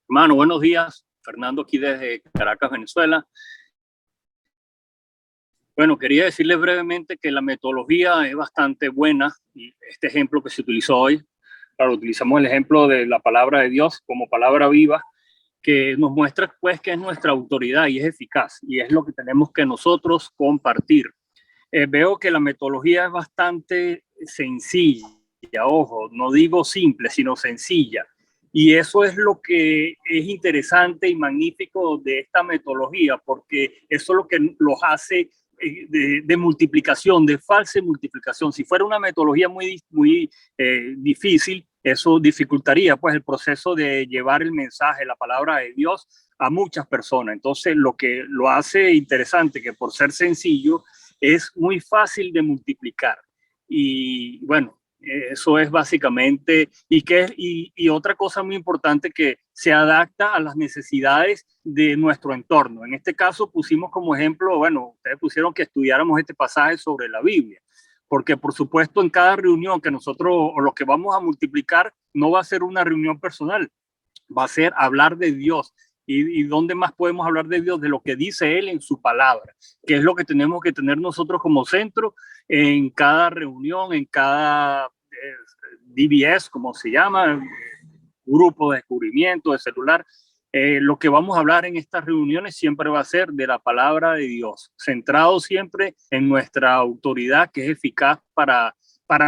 Hermano, buenos días. Fernando aquí desde Caracas, Venezuela. Bueno, quería decirles brevemente que la metodología es bastante buena y este ejemplo que se utilizó hoy, claro, utilizamos el ejemplo de la palabra de Dios como palabra viva, que nos muestra pues que es nuestra autoridad y es eficaz y es lo que tenemos que nosotros compartir. Veo que la metodología es bastante sencilla, ojo, no digo simple, sino sencilla. Y eso es lo que es interesante y magnífico de esta metodología, porque eso es lo que los hace de multiplicación, de falsa multiplicación. Si fuera una metodología muy difícil, eso dificultaría pues el proceso de llevar el mensaje, la palabra de Dios a muchas personas. Entonces, lo que lo hace interesante, que por ser sencillo, es muy fácil de multiplicar. Y bueno, eso es básicamente, y otra cosa muy importante, que se adapta a las necesidades de nuestro entorno. En este caso pusimos como ejemplo, bueno, ustedes pusieron que estudiáramos este pasaje sobre la Biblia, porque por supuesto en cada reunión que nosotros, o lo que vamos a multiplicar, no va a ser una reunión personal, va a ser hablar de Dios. ¿Y dónde más podemos hablar de Dios? De lo que dice Él en su palabra, que es lo que tenemos que tener nosotros como centro en cada reunión, en cada DBS, como se llama, grupo de descubrimiento de celular. lo que vamos a hablar en estas reuniones siempre va a ser de la palabra de Dios, centrado siempre en nuestra autoridad que es eficaz para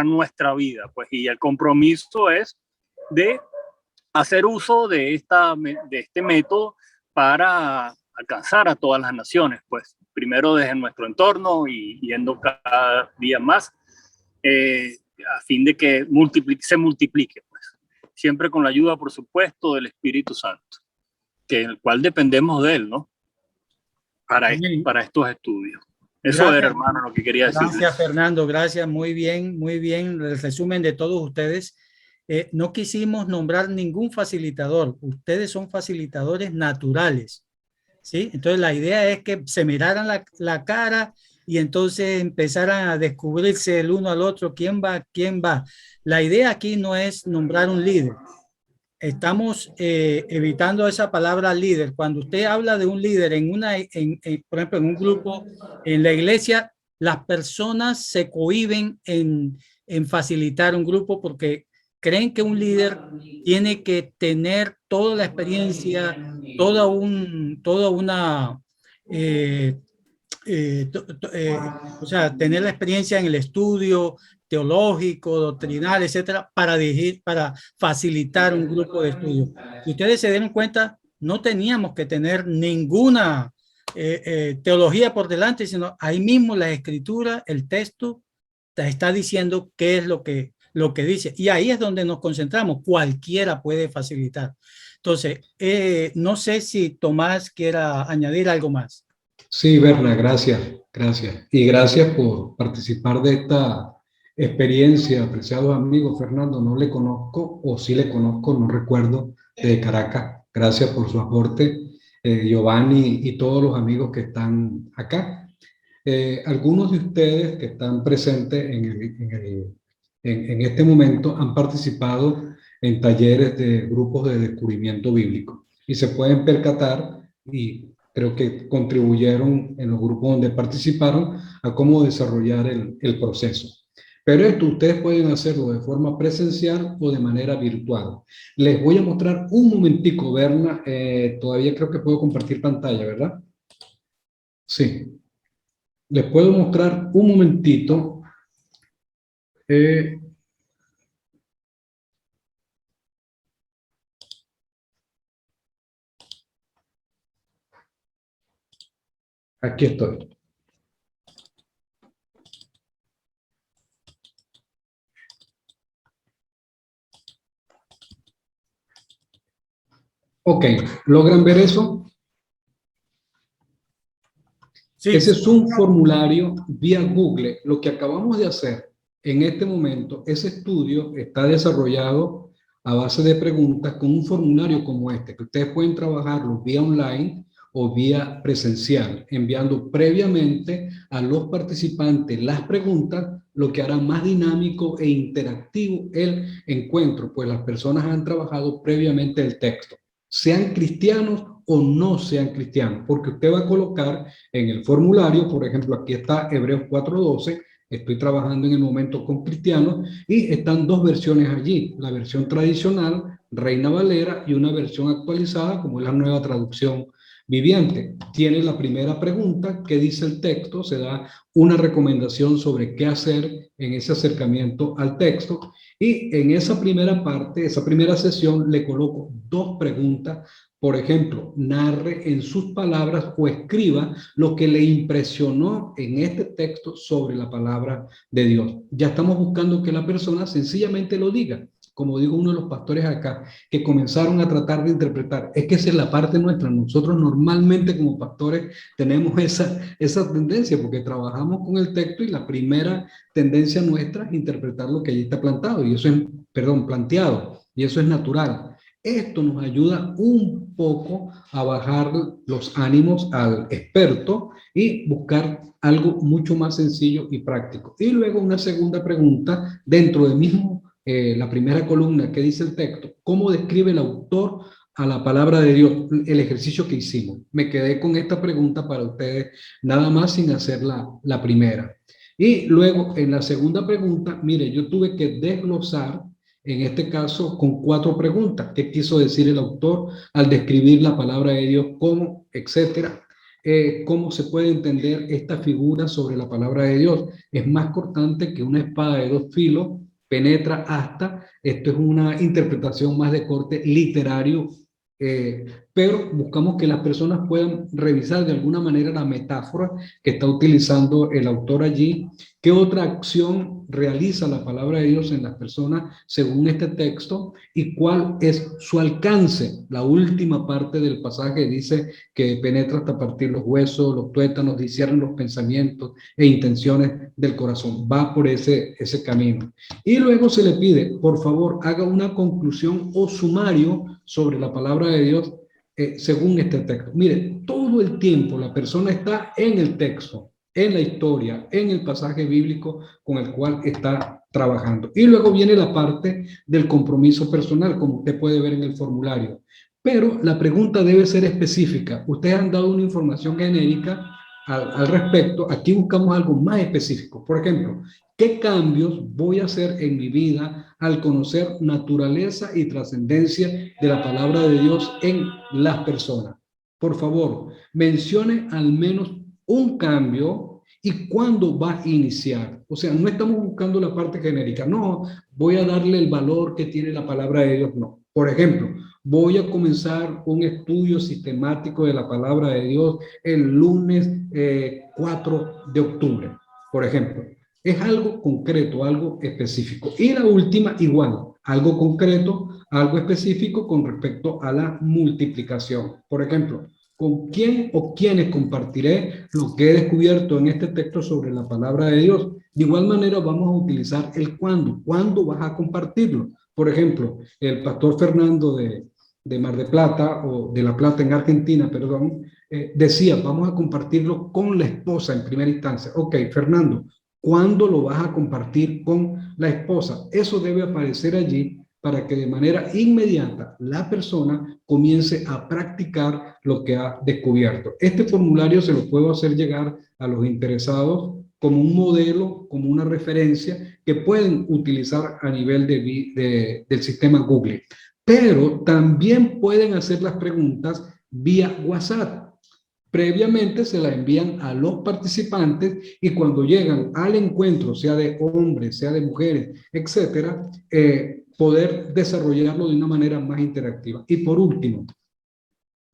nuestra vida, pues, y el compromiso es de hacer uso de este método para alcanzar a todas las naciones, pues, primero desde nuestro entorno y yendo cada día más, a fin de que se multiplique, pues, siempre con la ayuda, por supuesto, del Espíritu Santo, el cual dependemos de él, ¿no? Para estos estudios. Eso Gracias, era, hermano, lo que quería decir. Gracias, Fernando. Gracias. Muy bien, muy bien. El resumen de todos ustedes. No quisimos nombrar ningún facilitador. Ustedes son facilitadores naturales, ¿sí? Entonces, la idea es que se miraran la cara y entonces empezaran a descubrirse el uno al otro quién va. La idea aquí no es nombrar un líder. Estamos evitando esa palabra líder. Cuando usted habla de un líder por ejemplo, en un grupo, en la iglesia, las personas se cohíben en facilitar un grupo porque creen que un líder tiene que tener toda la experiencia, toda una o sea, tener la experiencia en el estudio teológico, doctrinal, etcétera, para facilitar un grupo de estudio. Si ustedes se dieron cuenta, no teníamos que tener ninguna teología por delante, sino ahí mismo la escritura, el texto, te está diciendo qué es lo que dice. Y ahí es donde nos concentramos. Cualquiera puede facilitar. Entonces, no sé si Tomás quiera añadir algo más. Sí, Berna, gracias. Y gracias por participar de esta experiencia, apreciados amigos. Fernando, no le conozco, o sí le conozco, no recuerdo, de Caracas. Gracias por su aporte, Giovanni y todos los amigos que están acá. Algunos de ustedes que están presentes en este momento han participado en talleres de grupos de descubrimiento bíblico y se pueden percatar, y creo que contribuyeron en los grupos donde participaron a cómo desarrollar el proceso. Pero esto ustedes pueden hacerlo de forma presencial o de manera virtual. Les voy a mostrar un momentico, Berna, todavía creo que puedo compartir pantalla, ¿verdad? Sí. Les puedo mostrar un momentito. Aquí estoy. Ok, ¿logran ver eso? Sí. Ese es un formulario vía Google. Lo que acabamos de hacer en este momento, ese estudio está desarrollado a base de preguntas con un formulario como este, que ustedes pueden trabajarlo vía online o vía presencial, enviando previamente a los participantes las preguntas, lo que hará más dinámico e interactivo el encuentro, pues las personas han trabajado previamente el texto, sean cristianos o no sean cristianos, porque usted va a colocar en el formulario, por ejemplo, aquí está Hebreos 4:12, estoy trabajando en el momento con cristianos, y están dos versiones allí, la versión tradicional, Reina Valera, y una versión actualizada, como es la Nueva Traducción Viviente. Tiene la primera pregunta, ¿qué dice el texto? Se da una recomendación sobre qué hacer en ese acercamiento al texto, y en esa primera parte, esa primera sesión, le coloco dos preguntas. Por ejemplo, narre en sus palabras o escriba lo que le impresionó en este texto sobre la palabra de Dios. Ya estamos buscando que la persona sencillamente lo diga. Como dijo uno de los pastores acá, que comenzaron a tratar de interpretar. Es que esa es la parte nuestra. Nosotros normalmente como pastores tenemos esa tendencia, porque trabajamos con el texto y la primera tendencia nuestra es interpretar lo que allí está planteado, y eso es, planteado, y eso es natural. Esto nos ayuda un poco a bajar los ánimos al experto y buscar algo mucho más sencillo y práctico. Y luego una segunda pregunta dentro del mismo, la primera columna, que dice el texto, ¿cómo describe el autor a la palabra de Dios? El ejercicio que hicimos. Me quedé con esta pregunta para ustedes, nada más sin hacer la primera. Y luego en la segunda pregunta, mire, yo tuve que desglosar en este caso con 4 preguntas. ¿Qué quiso decir el autor al describir la palabra de Dios? ¿Cómo? Etcétera. ¿Cómo se puede entender esta figura sobre la palabra de Dios? Es más cortante que una espada de 2 filos, penetra hasta. Esto es una interpretación más de corte literario, pero buscamos que las personas puedan revisar de alguna manera la metáfora que está utilizando el autor allí. ¿Qué otra acción realiza la palabra de Dios en las personas según este texto? ¿Y cuál es su alcance? La última parte del pasaje dice que penetra hasta partir los huesos, los tuétanos, discierne los pensamientos e intenciones del corazón. Va por ese camino. Y luego se le pide, por favor, haga una conclusión o sumario sobre la palabra de Dios según este texto. Mire, todo el tiempo la persona está en el texto, en la historia, en el pasaje bíblico con el cual está trabajando. Y luego viene la parte del compromiso personal, como usted puede ver en el formulario. Pero la pregunta debe ser específica. Ustedes han dado una información genérica al respecto. Aquí buscamos algo más específico. Por ejemplo, ¿qué cambios voy a hacer en mi vida al conocer naturaleza y trascendencia de la palabra de Dios en las personas? Por favor, mencione al menos un cambio y cuándo va a iniciar. O sea, no estamos buscando la parte genérica. No, voy a darle el valor que tiene la palabra de Dios. No. Por ejemplo, voy a comenzar un estudio sistemático de la palabra de Dios el lunes 4 de octubre, por ejemplo. Es algo concreto, algo específico. Y la última, igual, algo concreto, algo específico con respecto a la multiplicación. Por ejemplo, ¿con quién o quiénes compartiré lo que he descubierto en este texto sobre la palabra de Dios? De igual manera vamos a utilizar el cuándo. ¿Cuándo vas a compartirlo? Por ejemplo, el pastor Fernando de Mar de Plata, o de La Plata en Argentina, perdón, decía, vamos a compartirlo con la esposa en primera instancia. Ok, Fernando, ¿cuándo lo vas a compartir con la esposa? Eso debe aparecer allí para que de manera inmediata la persona comience a practicar lo que ha descubierto. Este formulario se lo puedo hacer llegar a los interesados como un modelo, como una referencia que pueden utilizar a nivel del sistema Google. Pero también pueden hacer las preguntas vía WhatsApp. Previamente se la envían a los participantes y cuando llegan al encuentro, sea de hombres, sea de mujeres, etcétera, poder desarrollarlo de una manera más interactiva. Y por último,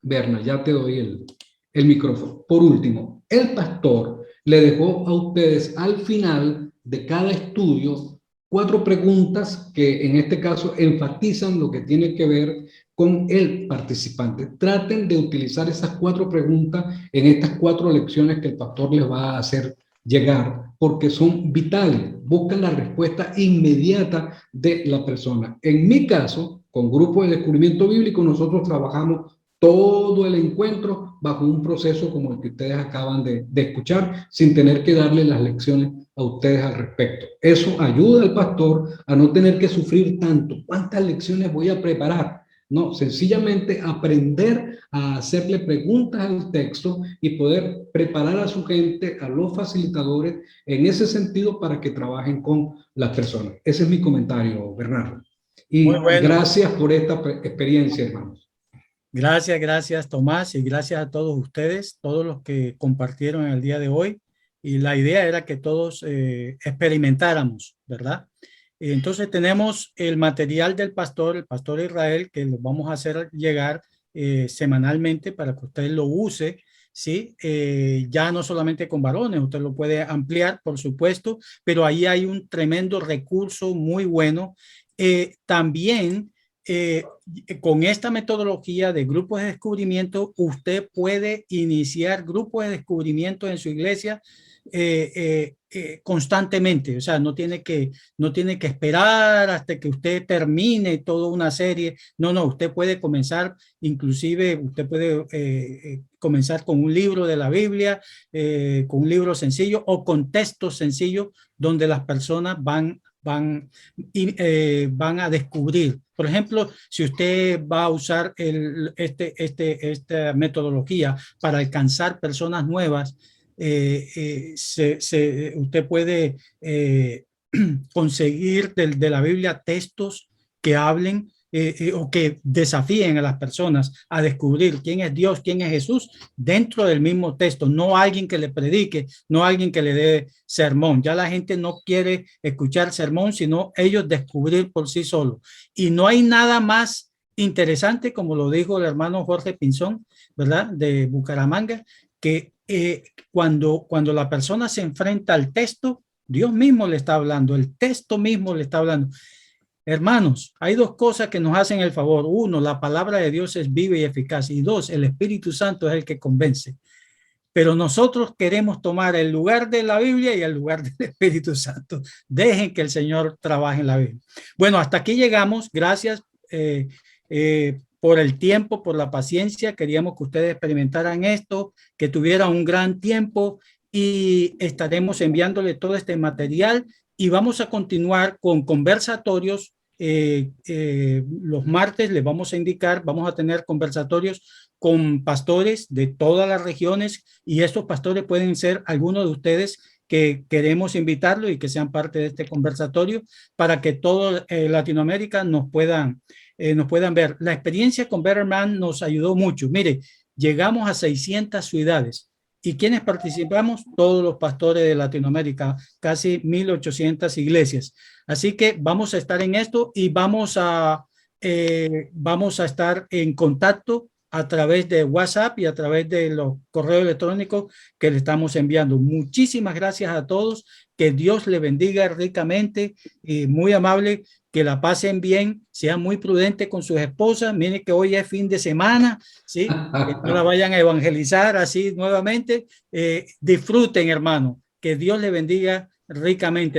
Berna, ya te doy el micrófono. Por último, el pastor le dejó a ustedes al final de cada estudio 4 preguntas que en este caso enfatizan lo que tiene que ver con el participante. Traten de utilizar esas 4 preguntas en estas 4 lecciones que el pastor les va a hacer llegar, porque son vitales. Buscan la respuesta inmediata de la persona. En mi caso, con Grupo de Descubrimiento Bíblico, nosotros trabajamos todo el encuentro bajo un proceso como el que ustedes acaban de escuchar, sin tener que darle las lecciones a ustedes al respecto. Eso ayuda al pastor a no tener que sufrir tanto. ¿Cuántas lecciones voy a preparar? No, sencillamente aprender a hacerle preguntas al texto y poder preparar a su gente, a los facilitadores, en ese sentido para que trabajen con las personas. Ese es mi comentario, Bernardo. Y bueno, gracias por esta experiencia, hermanos. Gracias, Tomás, y gracias a todos ustedes, todos los que compartieron el día de hoy. Y la idea era que todos experimentáramos, ¿verdad? Entonces tenemos el material del pastor, el pastor Israel, que lo vamos a hacer llegar semanalmente para que usted lo use, ¿sí? Ya no solamente con varones, usted lo puede ampliar, por supuesto, pero ahí hay un tremendo recurso muy bueno. También con esta metodología de grupos de descubrimiento, usted puede iniciar grupos de descubrimiento en su iglesia constantemente. O sea, no tiene que esperar hasta que usted termine toda una serie. No, usted puede comenzar, inclusive usted puede comenzar con un libro de la Biblia, con un libro sencillo o con textos sencillos donde las personas van a descubrir. Por ejemplo, si usted va a usar esta metodología para alcanzar personas nuevas, usted puede conseguir de la Biblia textos que hablen o que desafíen a las personas a descubrir quién es Dios, quién es Jesús dentro del mismo texto, no alguien que le predique, no alguien que le dé sermón. Ya la gente no quiere escuchar sermón, sino ellos descubrir por sí solos. Y no hay nada más interesante, como lo dijo el hermano Jorge Pinzón, ¿verdad? De Bucaramanga, que cuando la persona se enfrenta al texto, Dios mismo le está hablando, el texto mismo le está hablando. Hermanos, hay dos cosas que nos hacen el favor. Uno, la palabra de Dios es viva y eficaz. Y dos, el Espíritu Santo es el que convence. Pero nosotros queremos tomar el lugar de la Biblia y el lugar del Espíritu Santo. Dejen que el Señor trabaje en la Biblia. Bueno, hasta aquí llegamos. Gracias por el tiempo, por la paciencia. Queríamos que ustedes experimentaran esto, que tuvieran un gran tiempo, y estaremos enviándole todo este material. Y vamos a continuar con conversatorios. Los martes les vamos a indicar, vamos a tener conversatorios con pastores de todas las regiones, y estos pastores pueden ser algunos de ustedes que queremos invitarlos y que sean parte de este conversatorio para que todo Latinoamérica nos puedan ver. La experiencia con Better Man nos ayudó mucho. Mire, llegamos a 600 ciudades. ¿Y quiénes participamos? Todos los pastores de Latinoamérica, casi 1,800 iglesias. Así que vamos a estar en esto y vamos a estar en contacto a través de WhatsApp y a través de los correos electrónicos que le estamos enviando. Muchísimas gracias a todos. Que Dios le bendiga ricamente y muy amable. Que la pasen bien, sean muy prudentes con sus esposas. Miren que hoy es fin de semana, ¿sí? Que no la vayan a evangelizar así nuevamente. Disfruten, hermano. Que Dios le bendiga ricamente.